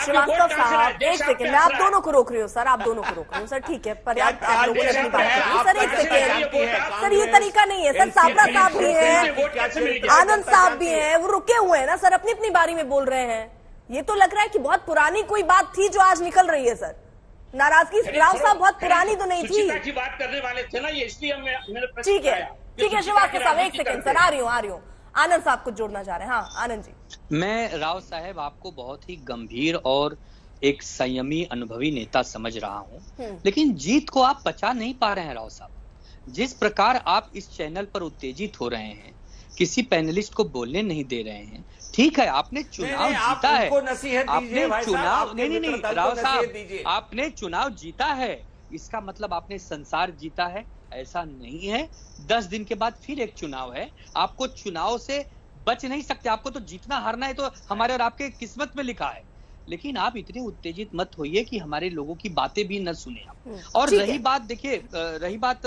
श्रीवास्तव साहब एक सेकंड, मैं आप दोनों को रोक रही हूँ सर, आप दोनों को रोक रही हूँ सर। ठीक है, पर्याप्त लोगों ने अपनी बात की। सर एक सेकंड सर, ये तरीका नहीं है सर। साबरा साहब भी हैं, आनंद साहब भी हैं, वो रुके हुए हैं ना सर, अपनी अपनी बारी में बोल रहे हैं। ये तो लग रहा है कि बहुत पुरानी कोई बात थी जो आज निकल रही है सर। नाराजगी राव साहब बहुत पुरानी तो नहीं थी। की बात करने वाले थे ना, ये इसलिए मैंने ठीक है श्रीवास्तव साहब, एक सेकंड सर, आ रही हूँ। आनंद साहब कुछ जोड़ना चाह रहे हैं। हाँ आनंद जी। मैं राव साहब आपको बहुत ही गंभीर और एक संयमी अनुभवी नेता समझ रहा हूं, लेकिन जीत को आप पचा नहीं पा रहे हैं राव साहब। जिस प्रकार आप इस चैनल पर उत्तेजित हो रहे हैं, किसी पैनलिस्ट को बोलने नहीं दे रहे हैं। ठीक है, आपने चुनाव जीता है, आपने चुनाव नहीं राव साहब, आपने चुनाव जीता है, इसका मतलब आपने संसार जीता है ऐसा नहीं है। 10 दिन के बाद फिर एक चुनाव है, आपको चुनाव से बच नहीं सकते। आपको तो जीतना हारना है तो हमारे और आपके किस्मत में लिखा है। लेकिन आप इतने उत्तेजित मत होइए कि हमारे लोगों की बातें भी न सुने आप। और रही बात, देखिए रही बात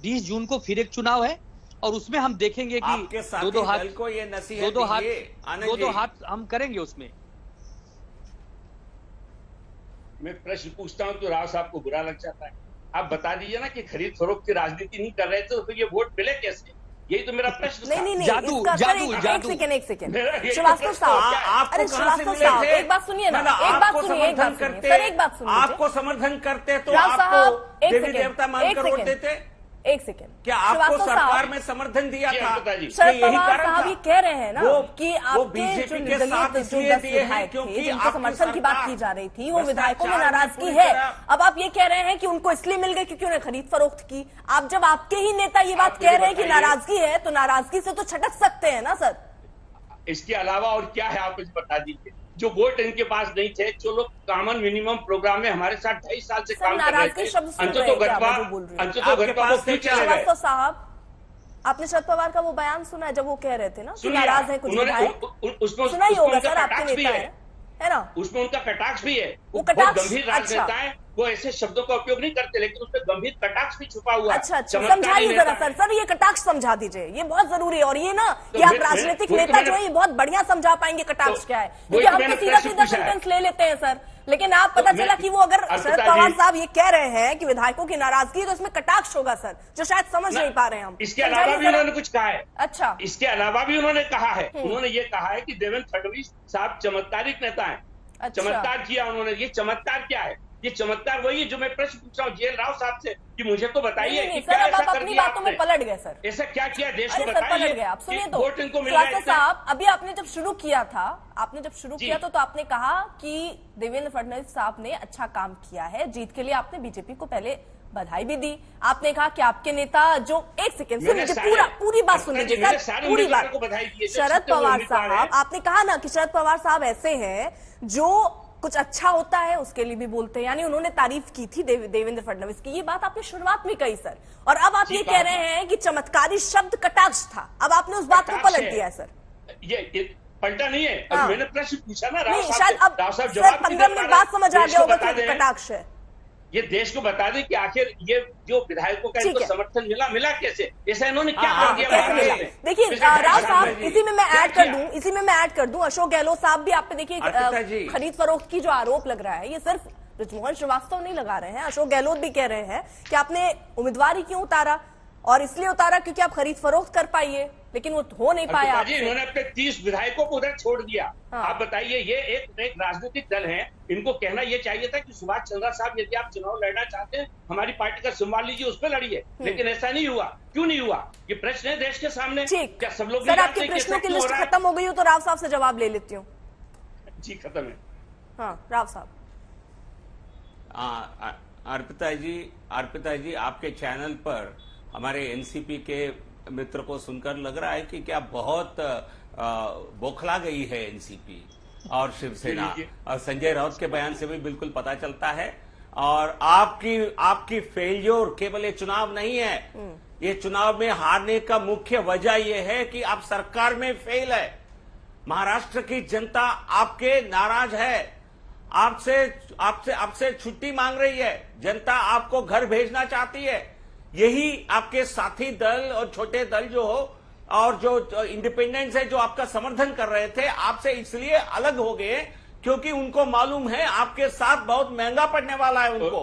20 जून को फिर एक चुनाव है और उसमें हम देखेंगे कि दो हाथ हम करेंगे उसमें। मैं प्रश्न पूछता हूं तो राव साहब को बुरा लग जाता है। आप बता दीजिए ना कि खरीद फरोख्त की राजनीति नहीं कर रहे थे तो फिर ये वोट मिले कैसे? यही तो मेरा प्रश्न था। नहीं एक सेकंड श्रीवास्तव साहब, अरे श्रीवास्तव साहब एक बात सुनिए ना, एक बात सुनिए। आपको समर्थन करते तो आपको देवी देवता मानकर वोट देते। एक सेकेंड, क्या आपको सरकार में समर्थन दिया था? शरद पवार साहब ये कह रहे हैं ना कि आपके बीजेपी जो के साथ इसलिए दिए हैं क्योंकि जिनके समर्थन की बात की जा रही थी, वो विधायकों में नाराजगी है। अब आप ये कह रहे हैं कि उनको इसलिए मिल गए क्योंकि उन्हें खरीद फरोख्त की। आप जब आपके ही नेता ये बात कह रहे हैं कि नाराजगी है, तो नाराजगी से तो छटक सकते हैं ना सर। इसके अलावा और क्या है आप मुझे बता दीजिए। जो वोट इनके पास नहीं थे, जो लोग कॉमन मिनिमम प्रोग्राम में हमारे साथ 2.5 साल से काम कर रहे थे, श्रीवास्तव साहब, आपने शरद पवार का वो बयान सुना है जब वो कह रहे थे ना कि नाराज है कुछ विधायक? सुना ही होगा सर, आपके नेता है ना, उसमें उनका कटाक्ष भी है। वो कटाक्ष गंभीर राजनेता है, वो ऐसे शब्दों का उपयोग नहीं करते, लेकिन उसमें गंभीर कटाक्ष भी छुपा हुआ है। अच्छा, समझाइए जरा सर, ये कटाक्ष समझा दीजिए, ये बहुत जरूरी है। और ये ना कि आप राजनीतिक नेता जो है ये बहुत बढ़िया समझा पाएंगे कटाक्ष क्या है, क्योंकि हम तो सीधा सीधा सेंटेंस ले लेते हैं सर। लेकिन आप पता चला कि वो अगर शरद पवार साहब ये कह रहे हैं कि विधायकों की नाराजगी है, तो इसमें कटाक्ष होगा सर, जो शायद समझ नहीं पा रहे हैं हम। इसके अलावा भी उन्होंने कुछ कहा है। अच्छा, इसके अलावा भी उन्होंने कहा है, उन्होंने ये कहा है कि देवेंद्र फडणवीस साहब चमत्कारिक नेता है। चमत्कार किया उन्होंने। ये चमत्कार क्या है? ये चमत्कार वही है जो मैं प्रश्न पूछ रहा हूँ जेल राव साहब से कि मुझे तो बताइए कि क्या ऐसा कर दिया आपने? पलट गए सर, ऐसा क्या किया देश को? बताइए। पलट गए आप, सुनिए तो वोट इनको मिल गए साहब। अभी आपने जब शुरू किया था, तो आपने कहा कि देवेंद्र फडणवीस साहब ने अच्छा काम किया है, जीत के लिए आपने बीजेपी को पहले बधाई भी दी। आपने कहा कि आपके नेता जो, एक सेकेंड सुन लीजिए, पूरी बात सुन लीजिए सर, पूरी बात। शरद पवार साहब, आपने कहा ना कि शरद पवार साहब ऐसे हैं जो कुछ अच्छा होता है उसके लिए भी बोलते हैं, यानी उन्होंने तारीफ की थी देवेंद्र फडणवीस की। ये बात आपने शुरुआत में कही सर, और अब आप ये कह रहे हैं कि चमत्कारी शब्द कटाक्ष था। अब आपने उस बात को पलट दिया है सर। ये पलटा नहीं है। अब मैंने प्रश्न पूछा ना राव साहब, शायद अब सर 15 मिनट बाद समझ आ गया होगा कि कटाक्ष है। ये देश को बता दें कि आखिर ये जो विधायकों का इनको समर्थन मिला कैसे? ऐसा इन्होंने क्या कर दिया? देखिए राव साहब, इसी में मैं ऐड कर दूं, अशोक गहलोत साहब भी आप पे देखिए खरीद फरोख्त की जो आरोप लग रहा है, ये सिर्फ बृजमोहन श्रीवास्तव नहीं लगा रहे हैं, अशोक गहलोत भी कह रहे हैं कि आपने उम्मीदवारी क्यों उतारा, और इसलिए उतारा क्योंकि आप खरीद फरोख्त कर पाइए, लेकिन वो हो नहीं पाया। इन्होंने अपने 30 विधायकों को उधर छोड़ दिया। आप बताइए, ये एक राजनीतिक दल है, इनको कहना ये चाहिए था कि सुभाष चंद्रा साहब, यदि आप चुनाव लड़ना चाहते हैं, हमारी पार्टी का संभाल लीजिए, उस पर लड़िए। लेकिन ऐसा नहीं हुआ। क्यों नहीं हुआ? ये प्रश्न है देश के सामने। क्या सब लोग सर आपके प्रश्नों की लिस्ट खत्म हो गई हो तो राव साहब से जवाब ले लेती हूँ। जी खत्म है। हाँ राव साहब। अर्पिता जी, आपके चैनल पर हमारे एनसीपी के मित्र को सुनकर लग रहा है कि क्या बहुत बौखला गई है एनसीपी और शिवसेना, और संजय राउत के बयान से भी बिल्कुल पता चलता है। और आपकी फेल्योर केवल ये चुनाव नहीं है, ये चुनाव में हारने का मुख्य वजह यह है कि आप सरकार में फेल है। महाराष्ट्र की जनता आपके नाराज है, आपसे छुट्टी मांग रही है, जनता आपको घर भेजना चाहती है। यही आपके साथी दल और छोटे दल जो हो और जो इंडिपेंडेंट्स है, जो आपका समर्थन कर रहे थे, आपसे इसलिए अलग हो गए क्योंकि उनको मालूम है आपके साथ बहुत महंगा पड़ने वाला है उनको,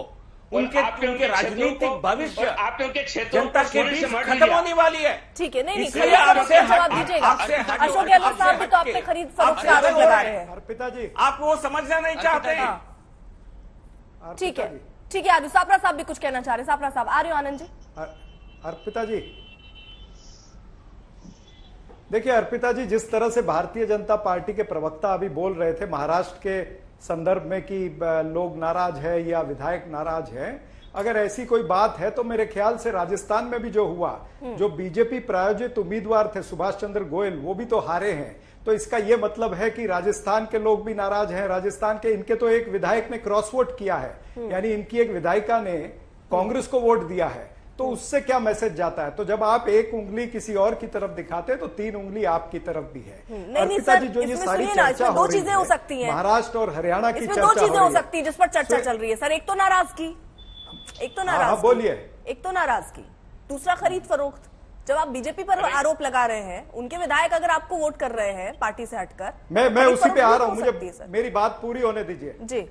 उनके राजनीतिक भविष्य आपने उनके क्षेत्रों जनता के बीच खत्म होने वाली है। ठीक है, नहीं जवाब दीजिएगा। अशोक गहलोत साहब भी तो आपने खरीद फरोख्त का आरोप लगा रहे हैं। पिताजी आप वो समझना नहीं चाहते हैं। ठीक है, ठीक है, सापरा साहब भी कुछ कहना चाह रहे हैं। सापरा साहब आ रहे हो? आनंद जी। अर्पिता जी देखिए, अर्पिता जी जिस तरह से भारतीय जनता पार्टी के प्रवक्ता अभी बोल रहे थे महाराष्ट्र के संदर्भ में कि लोग नाराज है या विधायक नाराज है, अगर ऐसी कोई बात है तो मेरे ख्याल से राजस्थान में भी जो हुआ, जो बीजेपी प्रायोजित उम्मीदवार थे सुभाष चंद्र गोयल, वो भी तो हारे हैं। तो इसका यह मतलब है कि राजस्थान के लोग भी नाराज हैं। राजस्थान के इनके तो एक विधायक ने क्रॉस वोट किया है, यानी इनकी एक विधायिका ने कांग्रेस को वोट दिया है। तो उससे क्या मैसेज जाता है? तो जब आप एक उंगली किसी और की तरफ दिखाते हैं तो 3 उंगली आपकी तरफ भी है। अर्पिता जी, जो ये सारी चर्चा हो रही है, हो सकती है महाराष्ट्र और हरियाणा की चर्चा, 2 चीजें हो सकती है जिस पर चर्चा चल रही है सर। एक तो नाराजगी, बोलिए, एक तो नाराजगी, दूसरा खरीद फरोख्त। जब आप बीजेपी पर आरोप लगा रहे हैं, उनके विधायक अगर आपको वोट कर रहे हैं पार्टी से हटकर, मैं उसी पे आ रहा हूं, मुझे मेरी बात पूरी होने दीजिए जी,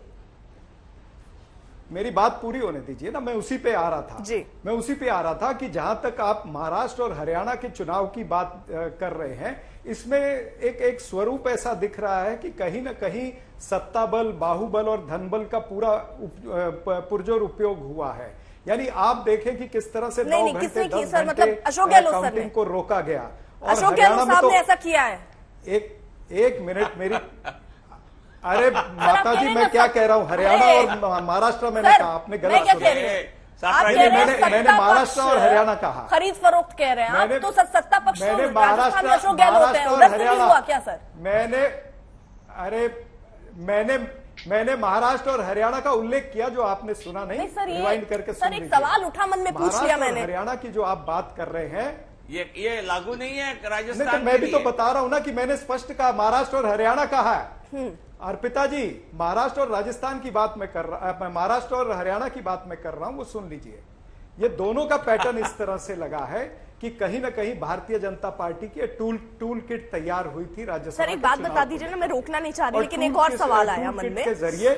मेरी बात पूरी होने दीजिए ना। मैं उसी पे आ रहा था जी, मैं उसी पे आ रहा था कि जहां तक आप महाराष्ट्र और हरियाणा के चुनाव की बात कर रहे हैं, इसमें एक स्वरूप ऐसा दिख रहा है कि कहीं ना कहीं सत्ता बल, बाहुबल और धनबल का पूरा पुरजोर उपयोग हुआ है। यानी आप देखें कि किस तरह से 9 घंटे 10 सर, मतलब अशोक गहलोत सर ने काउंटिंग को रोका गया। और अशोक गहलोत साहब ने ऐसा किया है। एक मिनट मेरी, अरे माता जी मैं क्या कह रहा हूँ, हरियाणा और महाराष्ट्र मैंने कहा, आपने गलत सुना। मैंने महाराष्ट्र और हरियाणा कहा। खरीद फरोख्त कह रहे हैं आप, तो सत्ता पक्ष मैंने महाराष्ट्र अशोक गहलोत हैं, उधर से नहीं हुआ क्या सर? मैंने महाराष्ट्र और हरियाणा का उल्लेख किया, जो आपने सुना नहीं सर, रिवाइंड करके सर एक सवाल उठा मन में पूछ लिया मैंने। हरियाणा की जो आप बात कर रहे हैं ये लागू नहीं है राजस्थान। नहीं, तो मैं भी तो बता रहा हूं ना कि मैंने स्पष्ट कहा महाराष्ट्र और हरियाणा कहा है। अर्पिता जी, महाराष्ट्र और राजस्थान की बात मैं कर रहा, महाराष्ट्र और हरियाणा की बात मैं कर रहा हूं, वो सुन लीजिए। ये दोनों का पैटर्न इस तरह से लगा है कि कहीं ना कहीं भारतीय जनता पार्टी की टूल किट तैयार हुई थी राज्यसभा। सर एक बात बता दीजिए ना, मैं रोकना नहीं चाह रही, लेकिन एक और सवाल आया मन में। के जरिए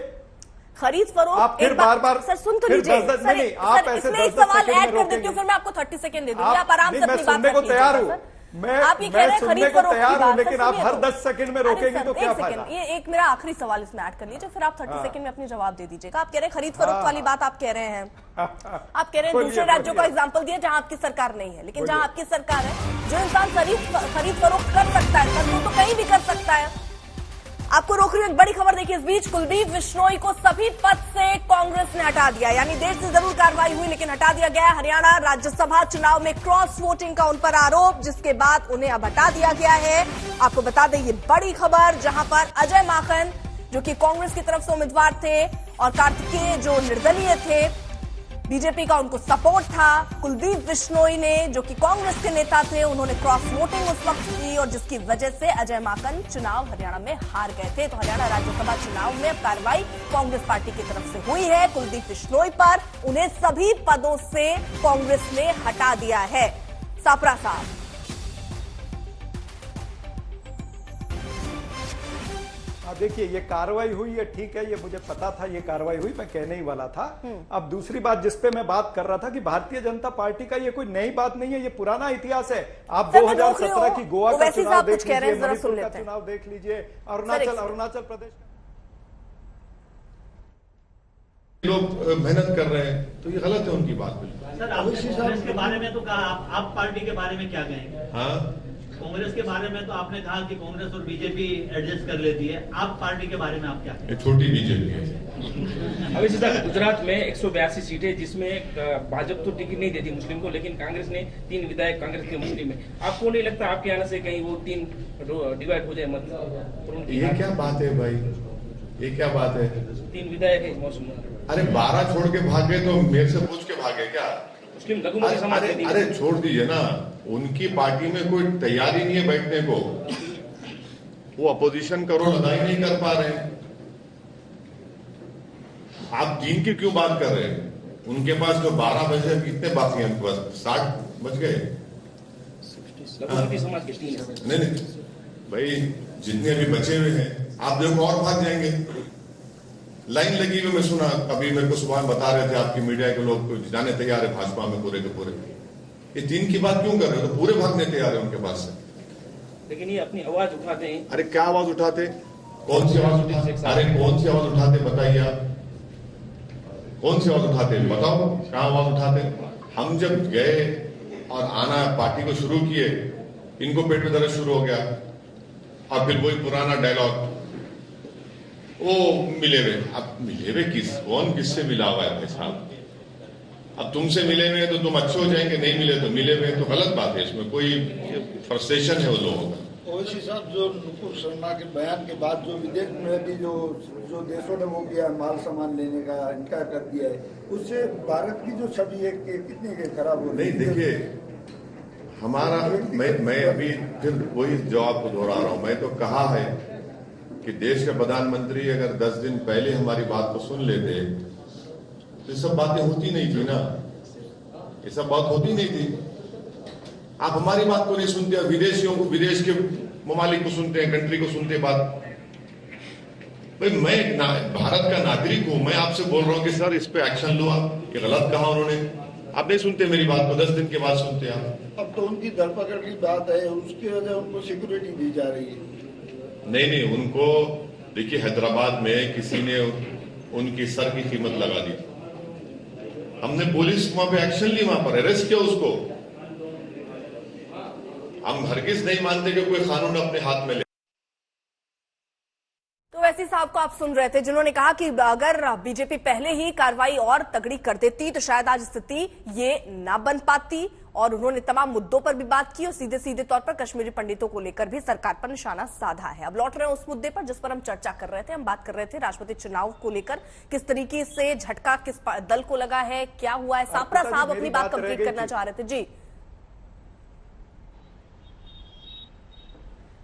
खरीद फरोख्त, आप फिर बार सर सुन तो लीजिए, आप ऐसे इसमें एक सवाल ऐड कर देती हूँ, फिर मैं आपको 30 सेकंड दे दूंगी, आप आराम से अपनी बात को तैयार हूँ। आप ये कह रहे हैं खरीद फरोख्त की बात, लेकिन आप हर 10 सेकंड में रोकेंगे तो क्या फायदा? ये एक मेरा आखिरी सवाल इसमें ऐड कर लीजिए, फिर आप 30 सेकंड में अपनी जवाब दे दीजिएगा। आप कह रहे हैं खरीद फरोख्त वाली बात, आप कह रहे हैं, आप कह रहे हैं दूसरे राज्यों का एग्जाम्पल दिए जहां आपकी सरकार नहीं है, लेकिन जहां आपकी सरकार है, जो इंसान खरीद फरोख्त कर सकता है, तो कहीं भी कर सकता है। आपको रोक रही हूं, एक बड़ी खबर देखिए। इस बीच कुलदीप बिश्नोई को सभी पद से कांग्रेस ने हटा दिया, यानी देर से जरूर कार्रवाई हुई लेकिन हटा दिया गया। हरियाणा राज्यसभा चुनाव में क्रॉस वोटिंग का उन पर आरोप, जिसके बाद उन्हें अब हटा दिया गया है। आपको बता दें ये बड़ी खबर, जहां पर अजय माकन जो कि कांग्रेस की तरफ से उम्मीदवार थे और कार्तिकेय जो निर्दलीय थे, बीजेपी का उनको सपोर्ट था। कुलदीप बिश्नोई ने, जो कि कांग्रेस के नेता थे, उन्होंने क्रॉस वोटिंग उस वक्त की और जिसकी वजह से अजय माकन चुनाव हरियाणा में हार गए थे। तो हरियाणा राज्यसभा चुनाव में कार्रवाई कांग्रेस पार्टी की तरफ से हुई है कुलदीप बिश्नोई पर, उन्हें सभी पदों से कांग्रेस ने हटा दिया है। सापरा साहब, देखिए ये कार्रवाई हुई है, ठीक है, ये मुझे पता था ये कार्रवाई हुई, मैं कहने ही वाला था। अब दूसरी बात जिस पे मैं बात कर रहा था कि भारतीय जनता पार्टी का ये कोई नई बात नहीं है, ये पुराना इतिहास है। आप 2017 की गोवा का चुनाव देख लीजिए, मणिपुर का चुनाव देख लीजिए, अरुणाचल प्रदेश लोग मेहनत कर रहे हैं, तो ये गलत है उनकी बात। सर कांग्रेस के बारे में तो कहा, आप पार्टी के बारे में क्या कहेंगे? हाँ, कांग्रेस के बारे में तो आपने कहा कि कांग्रेस और बीजेपी एडजस्ट कर लेती है, आप पार्टी के बारे में आप क्या कहेंगे? छोटी बीजेपी है। अभी सीधा गुजरात में 182 सीटें, जिसमें भाजपा तो टिकट नहीं देती मुस्लिम को, लेकिन कांग्रेस ने 3 विधायक कांग्रेस के मुस्लिम है। आपको नहीं लगता आपके आने से कहीं वो 3 डिवाइड हो जाए मत? ये क्या बात है भाई, ये क्या बात है? 3 विधायक है मौसम। अरे 12 छोड़ के भागे तो मेरे से पूछ के भागे क्या? मुस्लिम लघुमती समाज। अरे छोड़ दीजिए ना, उनकी पार्टी में कोई तैयारी नहीं है बैठने को, वो अपोजिशन का रोल अदा ही नहीं कर पा रहे हैं। आप 3 की क्यों बात कर रहे हैं? उनके पास जो 12 बजे कितने बाकी हैं? उनके पास 60 बज गए। नहीं भाई, जितने भी बचे हुए हैं आप देखो और भाग जाएंगे। लाइन लगी हुई, मैं सुना अभी, मेरे को सुबह बता रहे थे आपकी मीडिया के लोग जाने तैयार है भाजपा में पूरे के पूरे। ये 3 की बात क्यों कर रहे हो? तो पूरे भागने तैयार है उनके पास से। लेकिन ये अपनी आवाज उठाते हैं। अरे क्या आवाज उठाते? कौन सी आवाज उठाते? अरे कौन सी आवाज उठाते बताइए आप, कौन सी आवाज उठाते बताओ, क्या आवाज उठाते? हम जब गए और आना पार्टी को शुरू किए, इनको पेट में दर्द शुरू हो गया और फिर वही पुराना डायलॉग, वो मिले हुए। अब मिले हुए कौन किससे मिला हुआ है भाई साहब? अब तुमसे मिले हुए तो तुम अच्छे हो जाएंगे, नहीं मिले तो मिले हुए, तो गलत बात है, इसमें कोई फ्रस्ट्रेशन है वो लोगों का। ओवैसी साहब, जो नुपुर शर्मा के बयान के बाद जो विदेश में भी जो देशों ने वो किया माल सामान लेने का इनकार कर दिया है, उससे भारत की जो छवि है कितनी खराब हो? नहीं देखिए, हमारा मैं अभी फिर वही जवाब को दोहरा रहा हूं। मैं तो कहा है कि देश के प्रधानमंत्री अगर 10 दिन पहले हमारी बात को सुन लेते तो ये सब बातें होती नहीं थी ना, ये सब बात होती नहीं थी। आप हमारी बात को नहीं सुनते, विदेशियों को, विदेश के ममालिक को सुनते हैं, कंट्री को सुनते बात। भाई मैं भारत का नागरिक हूं, मैं आपसे बोल रहा हूं कि सर इस पे एक्शन लो आप, ये गलत कहा उन्होंने, आप नहीं सुनते मेरी बात को, 10 दिन के बाद सुनते आप। अब तो उनकी धरपकड़ की बात है, उसकी वजह उनको सिक्योरिटी दी जा रही है। नहीं, उनको देखिए, हैदराबाद में किसी ने उनकी सर की कीमत लगा दी थी, हमने पुलिस वहां पे एक्शन ली, वहां पर अरेस्ट किया उसको। हम हरगिज नहीं मानते कि कोई कानून अपने हाथ में ले। तो वैसी साहब को आप सुन रहे थे, जिन्होंने कहा कि अगर बीजेपी पहले ही कार्रवाई और तगड़ी कर देती तो शायद आज स्थिति ये ना बन पाती। और उन्होंने तमाम मुद्दों पर भी बात की और सीधे सीधे तौर पर कश्मीरी पंडितों को लेकर भी सरकार पर निशाना साधा है। अब लौट रहे हैं उस मुद्दे पर जिस पर हम चर्चा कर रहे थे। हम बात कर रहे थे राष्ट्रपति चुनाव को लेकर, किस तरीके से झटका किस दल को लगा है, क्या हुआ है। सापरा साहब अपनी बात कंप्लीट करना चाह रहे थे। जी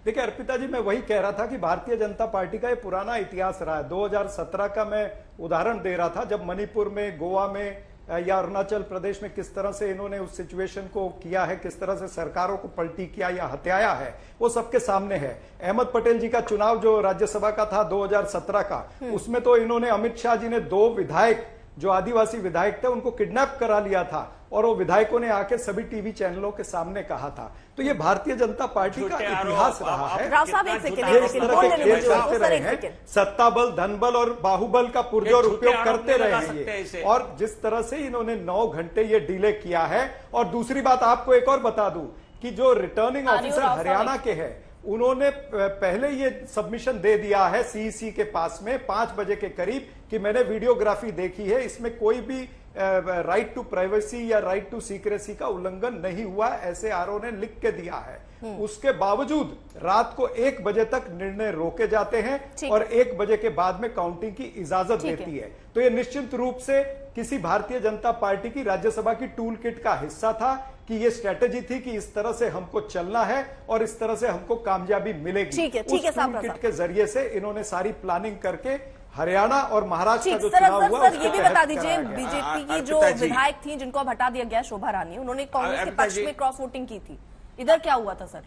देखिए अर्पिता जी, मैं वही कह रहा था कि भारतीय जनता पार्टी का ये पुराना इतिहास रहा है। 2017 का मैं उदाहरण दे रहा था, जब मणिपुर में, गोवा में या अरुणाचल प्रदेश में किस तरह से इन्होंने उस सिचुएशन को किया है, किस तरह से सरकारों को पलटी किया या हत्याया है, वो सबके सामने है। अहमद पटेल जी का चुनाव जो राज्यसभा का था 2017 का, उसमें तो इन्होंने, अमित शाह जी ने 2 विधायक जो आदिवासी विधायक थे उनको किडनैप करा लिया था और वो विधायकों ने आके सभी टीवी चैनलों के सामने कहा था। तो ये भारतीय जनता पार्टी का इतिहास रहा है। इस तरह के खेल चलते रहे हैं, सत्ता बल, धन बल और बाहुबल का पुरजोर उपयोग करते रहे हैं ये। और जिस तरह से इन्होंने 9 घंटे ये डिले किया है। और दूसरी बात आपको एक और बता दूं कि जो रिटर्निंग ऑफिसर हरियाणा के हैं, उन्होंने पहले ये सबमिशन दे दिया है सीईसी के पास में 5 बजे के करीब कि मैंने वीडियोग्राफी देखी है, इसमें कोई भी राइट टू प्राइवेसी या राइट टू सीक्रेसी का उल्लंघन नहीं हुआ, ऐसे आरओ ने लिख के दिया है। उसके बावजूद रात को 1 बजे तक निर्णय रोके जाते हैं और 1 बजे के बाद में काउंटिंग की इजाजत देती है। तो ये निश्चित रूप से किसी भारतीय जनता पार्टी की राज्यसभा की टूल किट का हिस्सा था कि ये स्ट्रेटेजी थी कि इस तरह से हमको चलना है और इस तरह से हमको कामयाबी मिलेगी। उस टूल किट के जरिए से इन्होंने सारी प्लानिंग करके हरियाणा और महाराष्ट्र का जो चुनाव हुआ, ये भी बता दीजिए, बीजेपी की जो विधायक थी जिनको अब हटा दिया गया, शोभा रानी, उन्होंने कांग्रेस के पक्ष में क्रॉस वोटिंग की थी। इधर क्या हुआ था सर?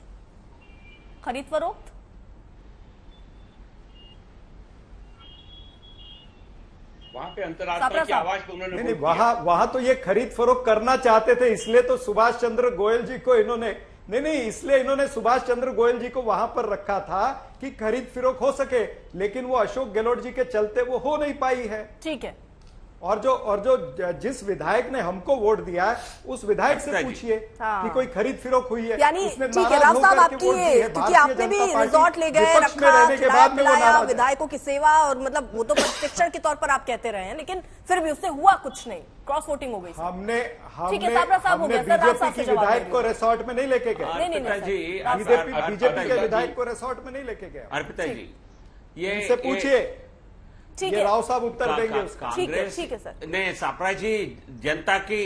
खरीद फरोख्त? वहां पे अंतर्राष्ट्रीय की आवाज पे उन्होंने नहीं, वहां तो ये खरीद फरोख्त करना चाहते थे, इसलिए तो सुभाष चंद्र गोयल जी को इन्होंने इसलिए इन्होंने सुभाष चंद्र गोयल जी को वहां पर रखा था कि खरीद फरोख्त हो सके, लेकिन वो अशोक गहलोत जी के चलते वो हो नहीं पाई है। ठीक है। और जो जिस विधायक ने हमको वोट दिया है उस विधायक से पूछिए कि कोई खरीद फरोख्त हुई है। यानी ठीक है राव साहब, आपकी क्योंकि आपने भी रिजॉर्ट ले गए, रखा, खिलाया, विधायकों की सेवा, और मतलब वो तो प्रशिक्षण के तौर पर आप कहते रहे हैं, लेकिन फिर भी उससे हुआ कुछ नहीं, क्रॉस वोटिंग हो गई। हमने बीजेपी के विधायक को रिसोर्ट में नहीं लेके गए। बीजेपी के विधायक को रिसोर्ट में नहीं लेके गए। अर्पिता जी, ये इनसे पूछिए, ये राव साहब उत्तर देंगे उसका। ठीक है सर। नहीं, सापरा जी, जनता की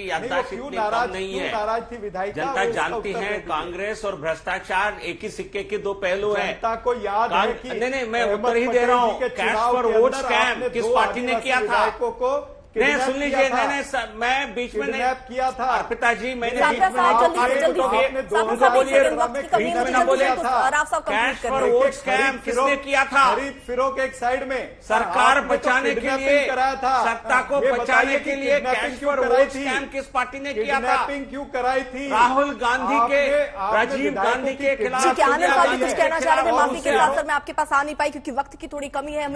याददाश्त इतनी कम नहीं है। नाराज थी विधायक, जनता जानती है कांग्रेस और भ्रष्टाचार एक ही सिक्के के 2 पहलू हैं। जनता को याद है कि नहीं, मैं उत्तर ही दे रहा हूँ। कैश फॉर वोट स्कैम किस पार्टी ने किया था? नहीं, सुन लीजिए, नहीं, मैं बीच में नहीं किया था। अर्पिता जी, मैंने बीच में बोले कैश फॉर वोट स्कैम किसने किया था? खरीद फरोख्त एक साइड में, सरकार बचाने के लिए, सत्ता को बचाने के लिए कैश फॉर वोट स्कैम किस पार्टी ने किया था? क्यों कराई थी? राहुल गांधी के, राजीव गांधी के खिलाफ। कुछ कहना चाह रहे थे, माफी के साथ सर मैं आपके पास आ नहीं पाई क्योंकि वक्त की थोड़ी कमी है हमें।